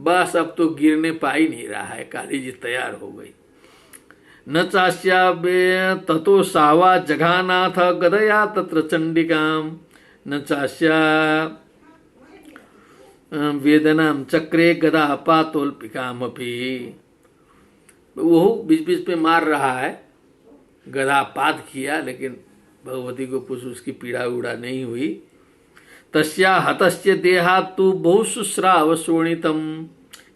बस अब तो गिरने पा ही नहीं रहा है, काली जी तैयार हो गई। न चास्या ततो सावा जघानाथ गदया तत्र चंडिकाम न चास्या वेदनाम चक्रे गदा पातोल्पिकामपि। वो बीच बीच पे मार रहा है, गदा पात किया, लेकिन भगवती को कुछ उसकी पीड़ा उड़ा नहीं हुई। तस्या हतस्य देहात्तु बहुशुश्राव शोणितम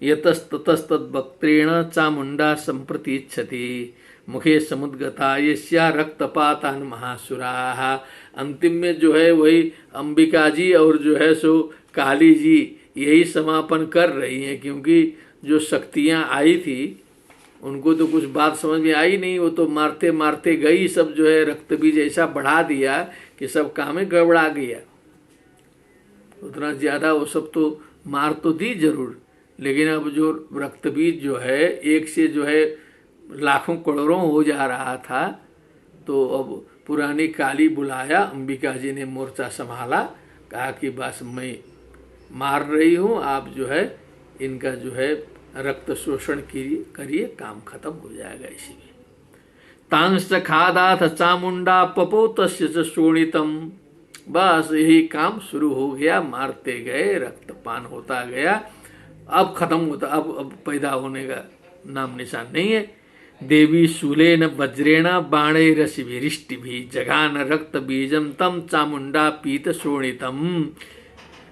यतस्ततस्तद्वक्त्रेण चामुंडा संप्रतीच्छति मुखे समुद्गता यस्या रक्तपातान महासुराः। अंतिम में जो है वही अंबिका जी और जो है सो काली जी यही समापन कर रही हैं, क्योंकि जो शक्तियाँ आई थी उनको तो कुछ बात समझ में आई नहीं, वो तो मारते मारते गई, सब जो है रक्त बीज ऐसा बढ़ा दिया कि सब काम में गड़बड़ा गया। उतना ज़्यादा वो सब तो मार तो दी जरूर, लेकिन अब जो रक्त बीज जो है एक से जो है लाखों करोड़ों हो जा रहा था, तो अब पुरानी काली बुलाया, अंबिका जी ने मोर्चा संभाला, कहा कि बस मैं मार रही हूँ, आप जो है इनका जो है रक्त शोषण करिए, काम खत्म हो जाएगा। इसी में तांश खादाथ चामुंडा पपो तस्य च शोणितम। बस यही काम शुरू हो गया, मारते गए, रक्तपान होता गया, अब खत्म होता, अब पैदा होने का नाम निशान नहीं है। देवी शूलेन वज्रेण बाणैरशिभिरिष्टिभिः जघान रक्त बीजम तम चामुंडा पीत शोणितम।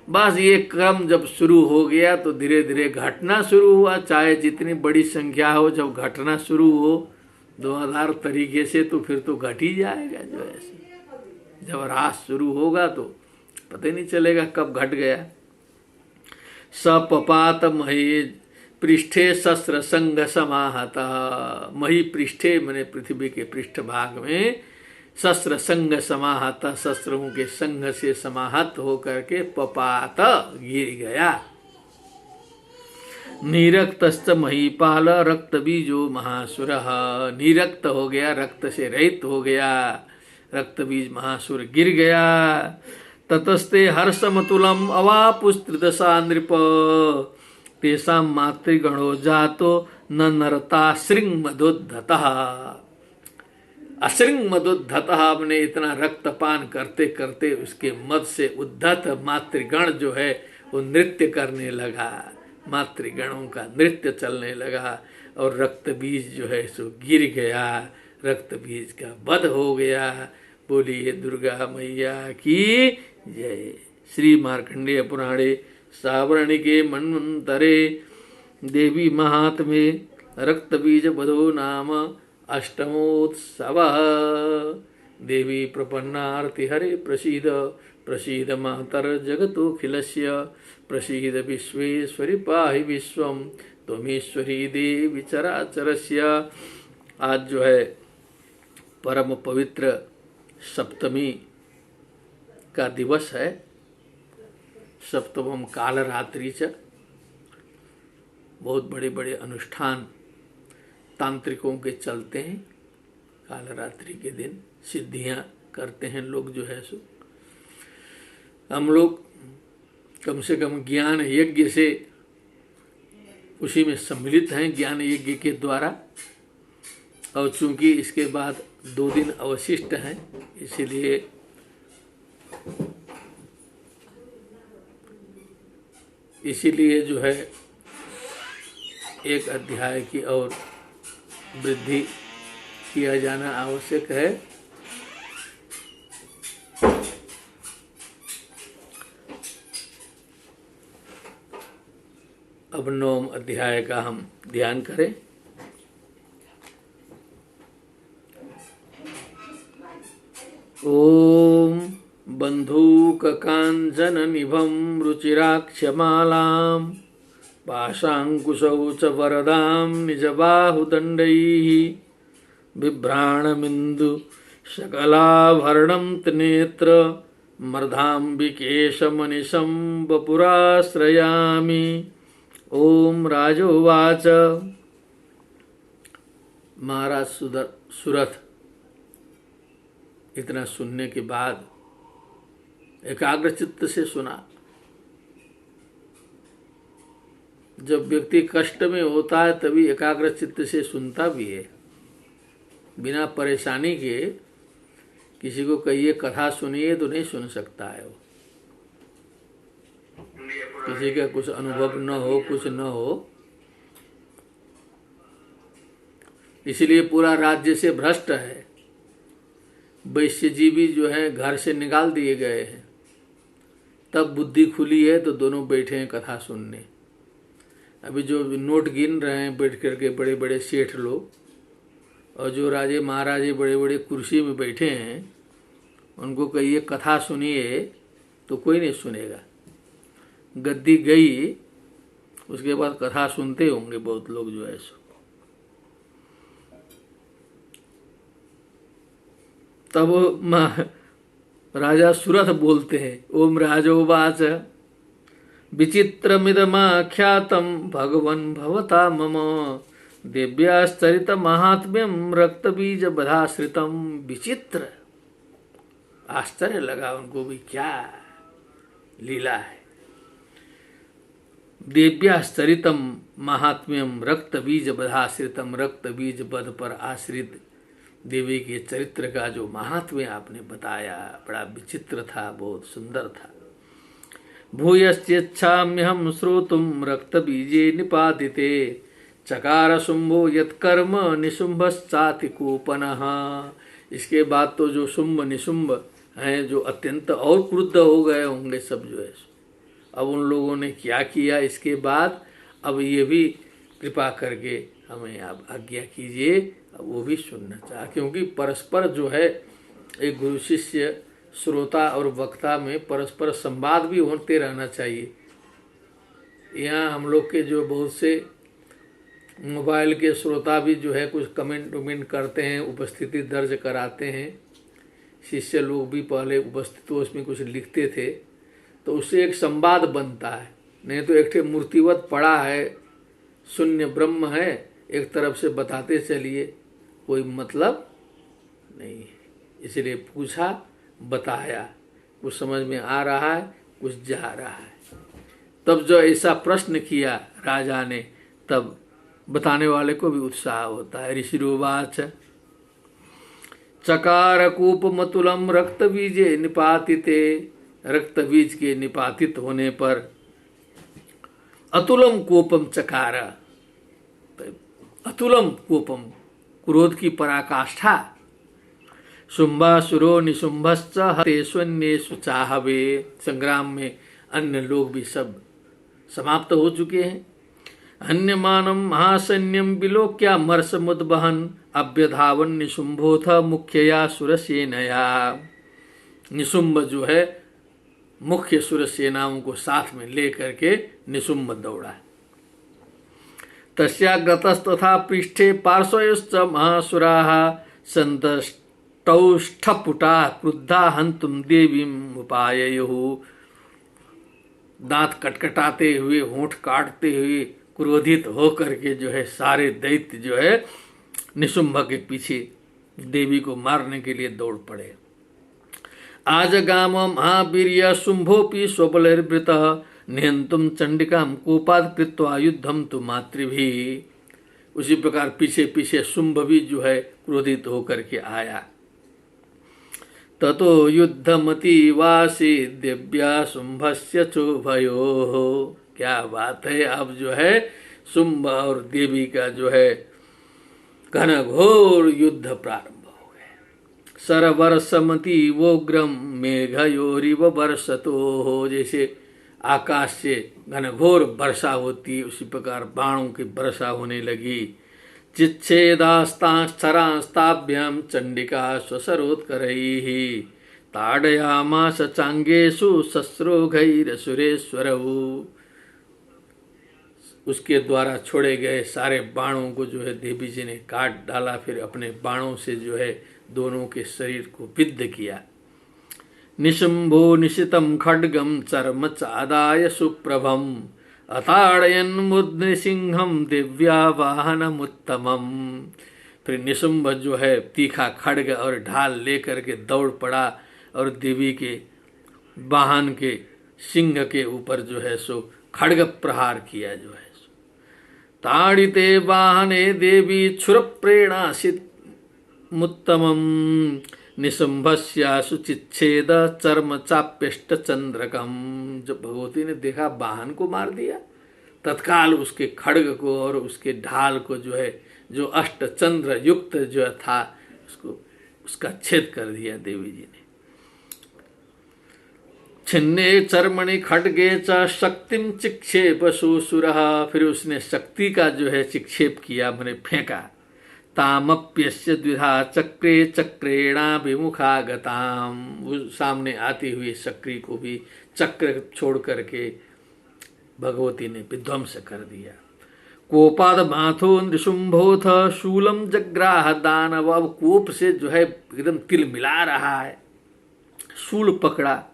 बस ये क्रम जब शुरू हो गया तो धीरे धीरे घटना शुरू हुआ। चाहे जितनी बड़ी संख्या हो, जब घटना शुरू हो 2000 तरीके से, तो फिर तो घट ही जाएगा। जो ऐसे जब रास शुरू होगा तो पता ही नहीं चलेगा कब घट गया। सपपात मही पृष्ठे शस्त्र संग समाहता। मही पृष्ठे मैंने पृथ्वी के पृष्ठ भाग में शस्त्र संग समाहता, शस्त्रों के संग से समाहत होकर के पपात गिर गया। निरक्तश्च महीपाल रक्त बीजो महासुर। निरक्त हो गया, रक्त से रहित हो गया, रक्त बीज महासुर गिर गया। ततस्ते हर्षमतुलम अवापुस्त्रिदशा नृप तेषां मातृगणो जातो न नरता श्रृंग मदोद्धतः। अश्रृंग मदोद्धतः, अपने इतना रक्तपान करते करते उसके मद से उद्धत मातृगण जो है वो नृत्य करने लगा, मातृगणों का नृत्य चलने लगा, और रक्त बीज जो है सो गिर गया, रक्त बीज का वध हो गया। बोलिए दुर्गा मैया की जय। श्री मार्कंडेय पुराणे सावर्णिके मन्वंतरे देवी महात्म्ये रक्तबीज बधो नाम अष्टमोत्सवः। देवी प्रपन्नार्ति हरे प्रसीद प्रसीद मातर जगतोऽखिलस्य प्रसीद विश्वेश्वरि पाहि विश्वं त्वमेश्वरी देवी चराचरस्य। आज जो है परम पवित्र सप्तमी का दिवस है। सप्तमम काल रात्रि च। बहुत बड़े बड़े अनुष्ठान तांत्रिकों के चलते हैं। काल रात्रि के दिन सिद्धियां करते हैं लोग जो है सो। हम लोग कम से कम ज्ञान यज्ञ से उसी में सम्मिलित हैं, ज्ञान यज्ञ के द्वारा। और चूंकि इसके बाद 2 दिन अवशिष्ट हैं, इसीलिए जो है एक अध्याय की और वृद्धि किया जाना आवश्यक है। अब 9वें अध्याय का हम ध्यान करें। ओम बंधूककांचननिभं रुचिराक्षमालां पाशांकुशौ च वरदां निजबाहुदण्डैः बिभ्राणमिन्दु सकलाभरणं त्रिनेत्र मर्धाम्बिकेशमनिशं वपुराश्रयामि। ओम राजोवाच। महाराज सुरथ इतना सुनने के बाद एकाग्र चित्त से सुना। जब व्यक्ति कष्ट में होता है तभी एकाग्र चित्त से सुनता भी है। बिना परेशानी के किसी को कहिए कथा सुनिए तो नहीं सुन सकता है वो। किसी का कुछ अनुभव न हो, कुछ न हो, इसलिए पूरा राज्य से भ्रष्ट है। वैश्यजीवी जो है घर से निकाल दिए गए हैं। तब बुद्धि खुली है तो दोनों बैठे हैं कथा सुनने। अभी जो नोट गिन रहे हैं बैठ करके बड़े बड़े सेठ लोग, और जो राजे महाराजे बड़े बड़े कुर्सी में बैठे हैं, उनको कहिए कथा सुनिए तो कोई नहीं सुनेगा। गद्दी गई, उसके बाद कथा सुनते होंगे बहुत लोग जो है सो। तब राजा सुरथ बोलते हैं, ओम राजोवाच विचित्रमिदमाख्यातं भगवन् भवता मम दिव्याश्चरित महात्म्यम रक्तबीज बधाश्रितम। विचित्र, आश्चर्य लगा उनको भी, क्या लीला है। दिव्याश्चरितम महात्म्यम रक्तबीज बधाश्रितम। रक्तबीज बध पर आश्रित देवी के चरित्र का जो महात्म्य आपने बताया बड़ा विचित्र था, बहुत सुंदर था। भूयश्चेच्छाम्यहं श्रोतुं रक्तबीजे निपातिते चकार शुंभो यत्कर्म निशुंभश्चाति कूपनः। इसके बाद तो जो शुंभ निशुंभ हैं, जो अत्यंत और क्रुद्ध हो गए होंगे सब जो है। अब उन लोगों ने क्या किया इसके बाद, अब ये भी कृपा करके हमें आप आज्ञा कीजिए, अब वो भी सुनना चाह। क्योंकि परस्पर जो है एक गुरु शिष्य, श्रोता और वक्ता में परस्पर संवाद भी होते रहना चाहिए। यहाँ हम लोग के जो बहुत से मोबाइल के श्रोता भी जो है कुछ कमेंट वमेंट करते हैं, उपस्थिति दर्ज कराते हैं। शिष्य लोग भी पहले उपस्थित हो उसमें कुछ लिखते थे, तो उससे एक संवाद बनता है। नहीं तो एक मूर्तिवत पड़ा है, शून्य ब्रह्म है, एक तरफ से बताते चलिए, कोई मतलब नहीं है। इसलिए पूछा, बताया, कुछ समझ में आ रहा है, कुछ जा रहा है। तब जो ऐसा प्रश्न किया राजा ने, तब बताने वाले को भी उत्साह होता है। ऋषिरोवाच चकार कूपमतुलम रक्तबीजे निपातिते। रक्तबीज के निपातित होने पर अतुलम कोपम चकार। अतुलम कोपम, क्रोध की पराकाष्ठा। शुंभासुरो निशुंभश्च हतेष्वन्येषु चाहवे। संग्राम में अन्य लोग भी सब समाप्त हो चुके हैं। हन्यमानं महासैन्यं विलोक्य मर्षमुद्वहन् अभ्यधावन् निशुम्भोऽथ मुख्यया सुरसेनया। निशुम्भ जो है मुख्य सुरसेनाओं को साथ में लेकर के निशुम्भ दौड़ा। तस्याग्रतस्तथा पृष्ठे पार्श्वयोश्च महासुराः सन्तष्टौष्ठपुटाः क्रुद्धा हन्तुं देवीम् उपाययुः। दांत कटकटाते हुए, होंठ काटते हुए, क्रोधित होकर के जो है सारे दैत्य जो है निशुम्भ के पीछे देवी को मारने के लिए दौड़ पड़े। आजगाम महावीर्य शुंभोपि स्वबलैर्वृतः निहंतुम चंडिकाम कोपाद कृत्वा युद्धम तु मातृभिः। उसी प्रकार पीछे पीछे शुंभ भी जो है क्रोधित होकर के आया। ततो युद्धमति वासी दिव्या शुंभस्य चोभयोः। क्या बात है, अब जो है शुंभ और देवी का जो है घनघोर युद्ध प्रारंभ हो गया। सरवर्षमति वोग्रम मेघयोरिव वर्षतो। जैसे आकाश से घनघोर वर्षा होती उसी प्रकार बाणों की वर्षा होने लगी। चिच्छेदास्ताक्षरास्ताभ्यां चंडिका स्वसरोत्करैः ताडयामास चांगेषु शस्त्रोघैरसुरेश्वरौ। उसके द्वारा छोड़े गए सारे बाणों को जो है देवी जी ने काट डाला। फिर अपने बाणों से जो है दोनों के शरीर को विद्ध किया। निशुम्भो निशितं खड्गं चर्म चादाय सुप्रभम अताड़यन मुद्रसिंहम दिव्या वाहनमुत्तमम। फिर निशुम्भ जो है तीखा खड्ग और ढाल लेकर के दौड़ पड़ा और देवी के वाहन के सिंह के ऊपर जो है सो खड्ग प्रहार किया जो है। ताड़िते वाहने देवी क्षुरप्रेणासित मुत्तमम निशुम्भस्यासु चिच्छेद चर्म चाप्यष्ट चंद्रकम। जब भगवती ने देखा वाहन को मार दिया, तत्काल उसके खड्ग को और उसके ढाल को जो है जो अष्ट चंद्र युक्त जो था उसको उसका छेद कर दिया देवी जी ने। छिन्ने चर्मणि खड्गे च शक्तिम चिक्षेप सुसुरः। फिर उसने शक्ति का जो है चिक्षेप किया, मैंने फेंका। तामप्यस्य द्विधा चक्रे चक्रेणाभिमुखागताम। वो सामने आती हुई शक्ति को भी चक्र छोड़ करके भगवती ने विध्वंस कर दिया। कोपाद माथो नृशुंभोथ शूलम जग्राह दानव। अब कोप से जो है एकदम तिल मिला रहा है, शूल पकड़ा।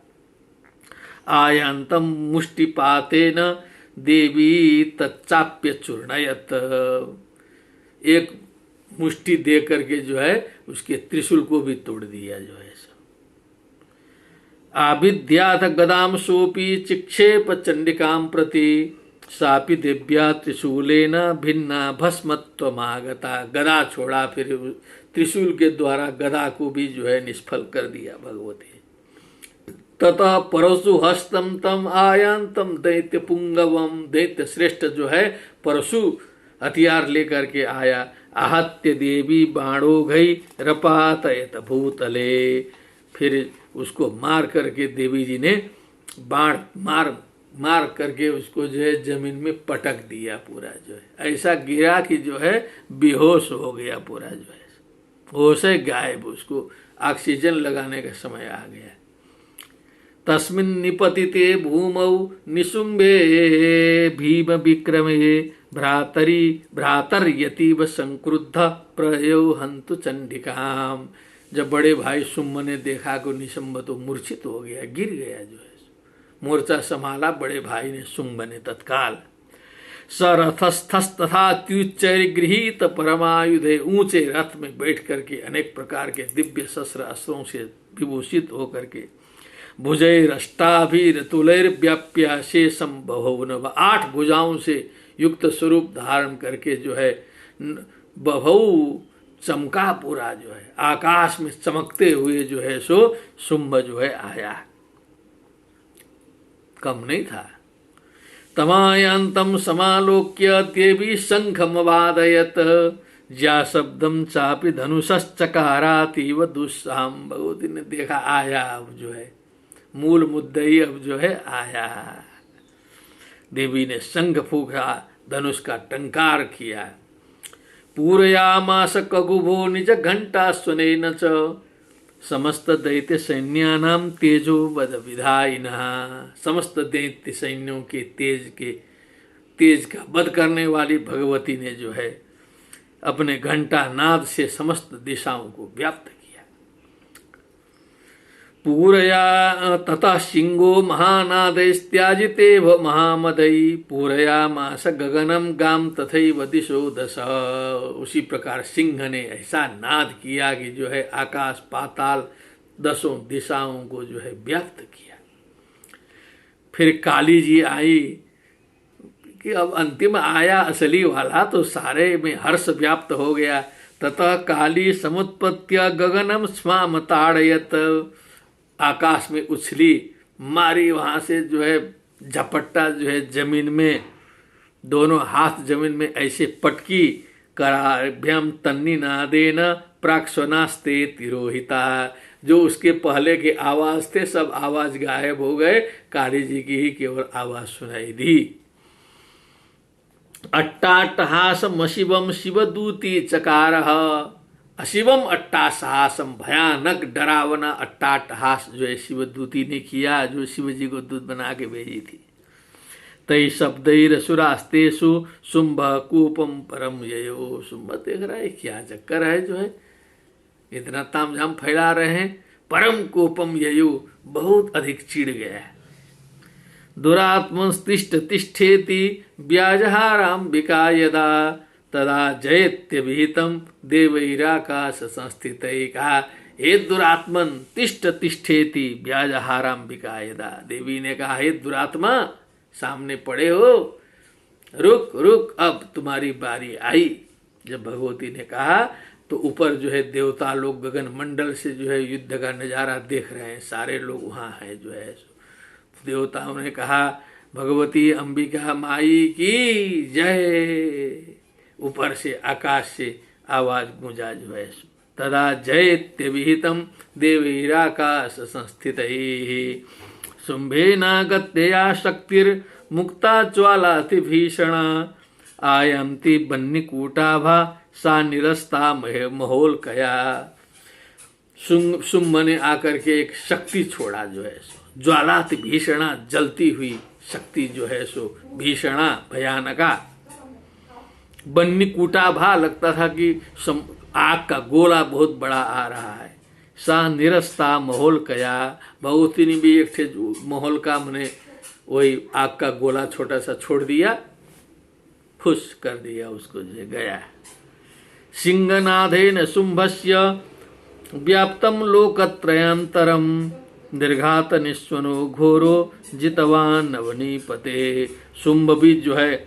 आयांतम मुष्टिपातेन देवी तच्चाप्य चूर्णयत। एक मुष्टि दे करके जो है उसके त्रिशूल को भी तोड़ दिया जो है। आविद्याथ गदाम सोपी चिक्षेप चंडिकाम प्रति सापि दिव्या त्रिशूलेन भिन्ना भस्मत्वमागता। गदा छोड़ा, फिर त्रिशूल के द्वारा गदा को भी जो है निष्फल कर दिया भगवती। ततः परशु हस्तम तम आयांतम दैत्य पुंगवम। दैत्य श्रेष्ठ जो है परशु हथियार लेकर के आया। आहत्य देवी बाणो घई रपातयत भूतले। फिर उसको मार करके देवी जी ने बाण मार करके उसको जो है जमीन में पटक दिया। पूरा जो है ऐसा गिरा कि जो है बेहोश हो गया पूरा जो है, होश है गायब। उसको ऑक्सीजन लगाने का समय आ गया। तस्मिन् निपतिते भूमौ निशुम्भे भीम विक्रमे भ्रातर्यतीव संक्रुद्ध प्रयो हन्तु चंडिकाम। जब बड़े भाई शुंभ ने देखा कि निशुम्भ तो मूर्छित हो गया, गिर गया जो है। मोर्चा संभाला बड़े भाई ने शुंभ ने तत्काल। सरथस्थस्तथा त्युच्चैर्गृहीत परमायुधे। ऊंचे रथ में बैठ करके अनेक प्रकार के दिव्य शस्त्र अस्त्रों से विभूषित होकर के भुजैरष्टाभिरतुलैर्व्याप्य शेषम बभौ। 8 भुजाओं से युक्त स्वरूप धारण करके जो है बभौ चमका पूरा जो है आकाश में चमकते हुए जो है सो शुंभ जो है आया, कम नहीं था। तमायांतम समालोक्य देवी शंखम वादयत ज्या शब्दम चापि धनुषश्चकारातीव दुस्साहम। भगवती ने देखा आया, अब जो है मूल मुद्दई अब जो है आया। देवी ने शंख फूका, धनुष का टंकार किया। पूरयामास कगुभो निज घंटा स्वनेन च समस्त दैत्य सैन्यानाम तेजो वद विधायिनः। समस्त दैत्य सैन्यों के तेज का वध करने वाली भगवती ने जो है अपने घंटा नाद से समस्त दिशाओं को व्याप्त किया। पूरया ततः सिंहो महानादैस्त्याजिते महामदई पूरयामास गगनम गाम तथैव दिशो दश। उसी प्रकार सिंह ने ऐसा नाद किया कि जो है आकाश पाताल दसों दिशाओं को जो है व्याप्त किया। फिर काली जी आई कि अब अंतिम आया असली वाला, तो सारे में हर्ष व्याप्त हो गया। ततः काली समुत्पत्य गगनम स्माम ताड़यत। आकाश में उछली मारी, वहां से जो है झपट्टा जो है जमीन में, दोनों हाथ जमीन में ऐसे पटकी। कराभ्यम तन्नी नादेन प्राक्स्वनास्ते तिरोहिता। जो उसके पहले के आवाज थे सब आवाज गायब हो गए, काली जी की ही केवल आवाज सुनाई दी। अट्टाट्टहासम शिवम शिवदूती चकारः। अशिवम अट्टासाहसम, भयानक डरावना अट्टाट्टहास जो है शिवदूती ने किया, जो शिव जी को दूत बना के भेजी थी। तई शब्दैरसुरास्तेषु शुंभ कूपम परम ययो। शुंभ देख रहा है क्या चक्कर है, जो है इतना तामझाम फैला रहे हैं। परम कोपम ययो, बहुत अधिक चिढ़ गया है। दुरात्मस्तिष्ठ तिष्ठेति व्याजहाराम्बिका यदा तदा जयत्यभिहितम देवैराकाश संस्थितै। कहा, हे दुरात्मन तिष्ठ तिष्ठेति व्याजहाराम्बिका यदा। देवी ने कहा, हे दुरात्मा सामने पड़े हो, रुक रुक, अब तुम्हारी बारी आई। जब भगवती ने कहा तो ऊपर जो है देवता लोग गगन मंडल से जो है युद्ध का नजारा देख रहे हैं, सारे लोग वहाँ हैं जो है। देवताओं ने कहा, भगवती अंबिका माई की जय। ऊपर से आकाश से आवाज गूंजा जो है। तदा जयत्य विहितम देवीराकाश संस्थित ही शुंभेनागत्या शक्तिर मुक्ता ज्वालाति भीषणा आयंती बन्निकूटाभा सा निरस्ता महोल कया। शुंभ ने आकर के एक शक्ति छोड़ा जो है, ज्वालाति भीषणा, जलती हुई शक्ति जो है सो भीषणा भयानका। बन्निकूटाभा, लगता था कि आग का गोला बहुत बड़ा आ रहा है। सा निरस्ता महोल कया, भगवती ने भी एक थे महोल का मने वही आग का गोला छोटा सा छोड़ दिया, फुस कर दिया उसको, जो गया। सिंहनादेन शुंभस्य व्याप्तम लोकत्रयांतरम निर्घात निस्वनो घोरो जितवान नवनीपते। शुंभ भी जो है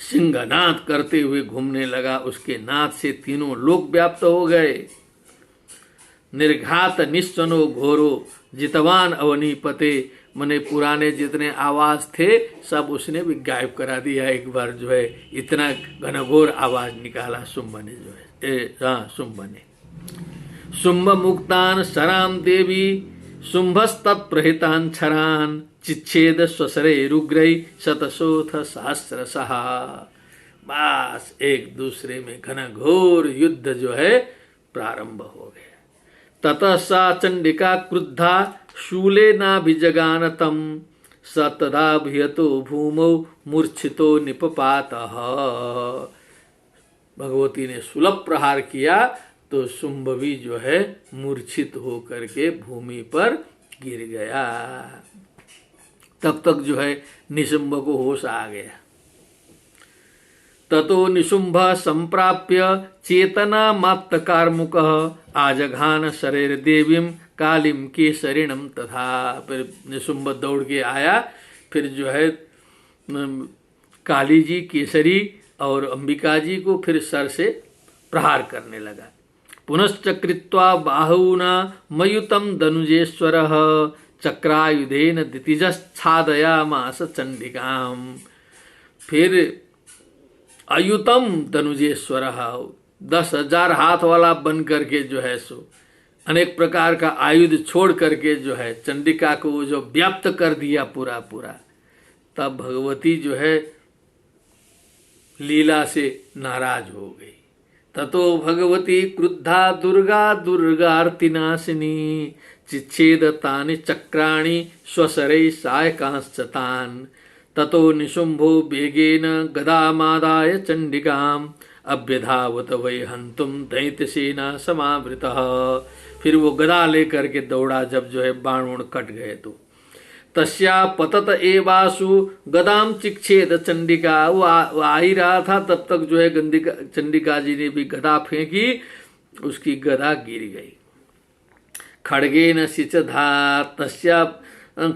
सिंहनाद करते हुए घूमने लगा, उसके नाद से तीनों लोक व्याप्त हो गए। निर्घात निस्वनो घोरो जितवान अवनीपते, मने पुराने जितने आवाज थे सब उसने भी गायब करा दिया एक बार जो है। इतना घनघोर आवाज निकाला शुंभ ने जो है, शुंभ ने। शुंभ मुक्तान शराम देवी शुंभस्तत्प्रहितान क्षरान चिच्छेद स्वसरे रुग्रई शतशोथ सहस्रशः। बस एक दूसरे में घनघोर युद्ध जो है प्रारंभ हो गया। ततः सा चंडिका क्रुद्धा शूलेनाभिजगानतम स तदाभियतो भूमौ मूर्छितो निपपातः। भगवती ने सुलभ प्रहार किया तो शुंभ भी जो है मूर्छित होकर के भूमि पर गिर गया। तब तक जो है निशुंभ को होश आ गया। ततो निशुंभ संप्राप्य चेतना माप्त कार्मुकः आजघान शरीर देवीम कालिम केसरिणम तथा। फिर निशुंभ दौड़ के आया, फिर जो है काली जी, केसरी और अंबिका जी को फिर सर से प्रहार करने लगा। पुनश्च कृत्वा बाहुना मयुतम दनुजेश्वरः चक्रायुधेन दितिजच्छादयामास चंडिकाम। फिर अयुतम दनुजेश्वरः 10,000 हाथ वाला बन करके जो है सो अनेक प्रकार का आयुध छोड़ करके जो है चंडिका को जो व्याप्त कर दिया पूरा पूरा। तब भगवती जो है लीला से नाराज हो गई। ततो भगवती क्रुद्धा दुर्गा दुर्गार्तिनाशिनी चिच्छेद तानि चक्राणि स्वशरै सायकांश्च तान्। ततो निशुम्भो वेगेन गदामादाय चंडिकाम् अभ्यधावत वै हन्तुं दैत्यसेना समावृतः। फिर वो गदा लेकर के दौड़ा, जब जो है बाण कट गए तो तस्या पतत एवासु गदाम चिक्षेद चंडिका। वो आ ही रहा था, तब तक जो है चंडिका जी ने भी गदा फेंकी, उसकी गदा गिर गई। खड्गेन सिचधा तस्या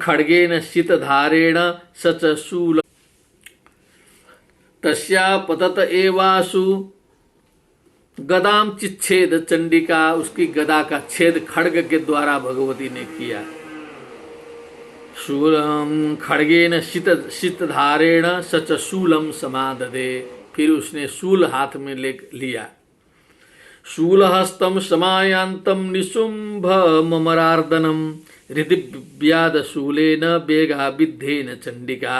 खड्गेन सितधारेण सच शूल तस्या पतत एवासु गदाम चिच्छेद चंडिका। उसकी गदा का छेद खड्ग के द्वारा भगवती ने किया। शूलम खड्गेन सितधारेण सच शूलम समाददे। फिर उसने शूल हाथ में ले लिया। शूलहस्तम समायांतम निशुंभ ममरार्दनम हृदि शूलेन बेगा विद्धेन चंडिका।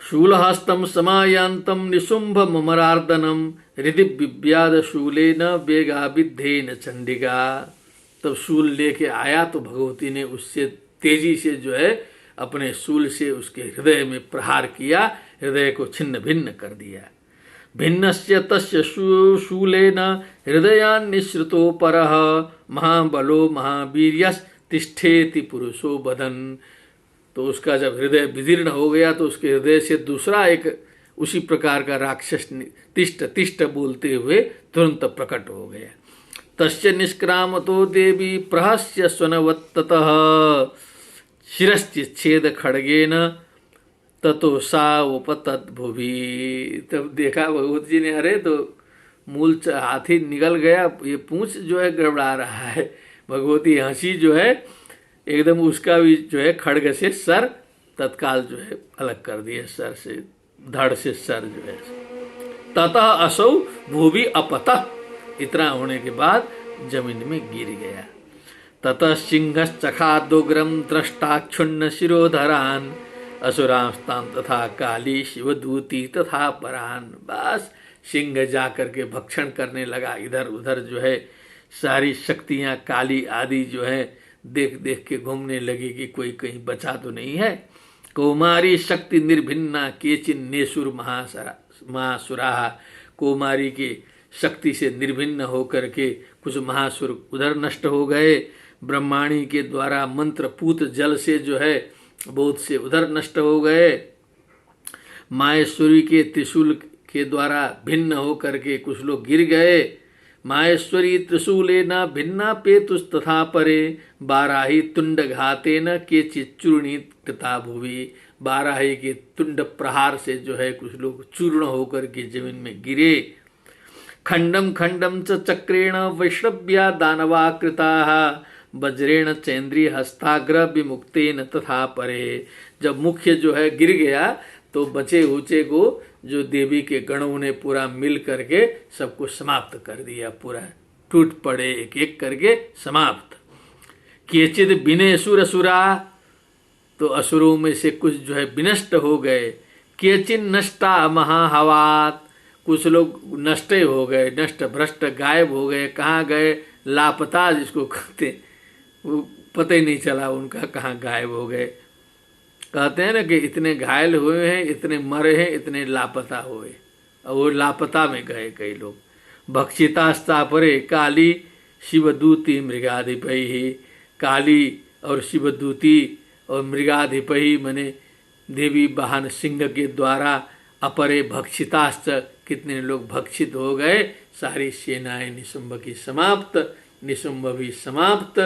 शूलहस्तम समायांतम निशुंभ ममरार्दनम हृदि शूलेन बेगा विद्धेन चंडिका। तब शूल लेके आया तो भगवती ने उससे तेजी से जो है अपने शूल से उसके हृदय में प्रहार किया, हृदय को छिन्न भिन्न कर दिया। भिन्नस्य तस्य शूलेन हृदयान्निसृतो परः महाबलो महावीर्यस् तिष्ठेति पुरुषो बदन। तो उसका जब हृदय विदीर्ण हो गया तो उसके हृदय से दूसरा एक उसी प्रकार का राक्षस तिष्ठ तिष्ठ बोलते हुए तुरंत प्रकट हो गया। तस्य निष्क्रामतो देवी प्रहस्य स्वनवत्ततः शिरश्चिच्छेद खड्गेन ततो सा उपतत भुवि। तब देखा भगवती जी ने, अरे तो मूल हाथी निकल गया, ये पूंछ जो है गड़बड़ा रहा है। भगवती हंसी जो है एकदम, उसका भी जो है खड्ग से सर तत्काल जो है अलग कर दिया, सर से धड़ से सर जो है। ततः असौ भूवि अपतः। इतना होने के बाद जमीन में गिर गया। ततः सिंहश्चखादुग्रम द्रष्टाक्षुण्ण शिरोधरान असुरांस्तां तथा काली शिवदूती तथा परान। बस सिंह जा करके भक्षण करने लगा। इधर उधर जो है सारी शक्तियां काली आदि जो है देख देख के घूमने लगी कि कोई कहीं बचा तो नहीं है। कौमारी शक्ति निर्भिन्ना केचिन नेसुर महासुरा। कौमारी की शक्ति से निर्भिन्न होकर के कुछ महासुर उधर नष्ट हो गए। ब्रह्माणी के द्वारा मंत्रपूत जल से जो है बहुत से उधर नष्ट हो गए। माहेश्वरी के त्रिशूल के द्वारा भिन्न होकर के कुछ लोग गिर गए। माहेश्वरी त्रिशूलेन भिन्ना पेतुस तथा परे बाराही तुंड घातेन केचित् चूर्णी कृता भुवि। बाराही के तुंड प्रहार से जो है कुछ लोग चूर्ण होकर के जमीन में गिरे। खंडम खंडम च चक्रेण वैश्रव्या दानवा कृताः वज्रेण चैन्द्री हस्ताग्र विमुक्तेन तथा परे। जब मुख्य जो है गिर गया तो बचे ऊंचे को जो देवी के गणों ने पूरा मिल करके सबको समाप्त कर दिया, पूरा टूट पड़े एक एक करके समाप्त। केचिद विनेसुर असुरा। तो असुरों में से कुछ जो है विनष्ट हो गए। केचिन नष्टा महाहवात। कुछ लोग नष्ट हो गए, नष्ट भ्रष्ट गायब हो गए। कहाँ गए? लापता जिसको कहते, वो पता ही नहीं चला उनका कहाँ गायब हो गए। कहते हैं ना कि इतने घायल हुए हैं, इतने मरे हैं, इतने लापता हुए, और वो लापता में गए कई लोग। भक्षितास्ता परे काली शिवदूती मृगाधिपई। काली और शिवदूती और मृगाधिपई मने देवी वाहन सिंह के द्वारा अपरे भक्षिताश्च, कितने लोग भक्षित हो गए। सारी सेनाएं निशुंभ की समाप्त, निशुंभ भी समाप्त।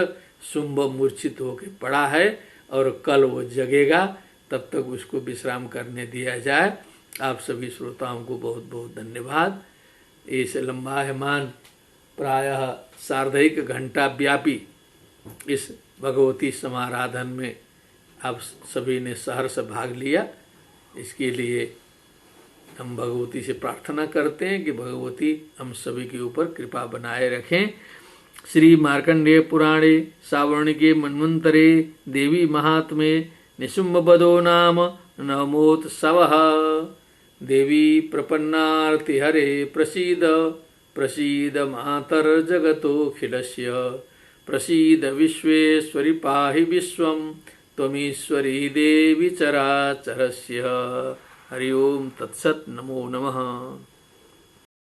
शुंभ मूर्छित होकर पड़ा है और कल वो जगेगा, तब तक उसको विश्राम करने दिया जाए। आप सभी श्रोताओं को बहुत बहुत धन्यवाद। इस लंबायमान प्रायः सार्धैक घंटा व्यापी इस भगवती समाराधन में आप सभी ने सहर्ष भाग लिया। इसके लिए हम भगवती से प्रार्थना करते हैं कि भगवती हम सभी के ऊपर कृपा बनाए रखें। श्री मार्कंडेय पुराणे सावर्णिके मन्वंतरे देवी महात्म्ये निशुम्भवधो नाम नमोत्सवः। देवी प्रपन्नार्तिहरे प्रसीद प्रसीद मातर्जगतोऽखिलस्य। प्रसीद विश्वेश्वरि पाहि विश्वं त्वमीश्वरी देवी चराचरस्य। हरि ओम तत्सत्। नमो नमः।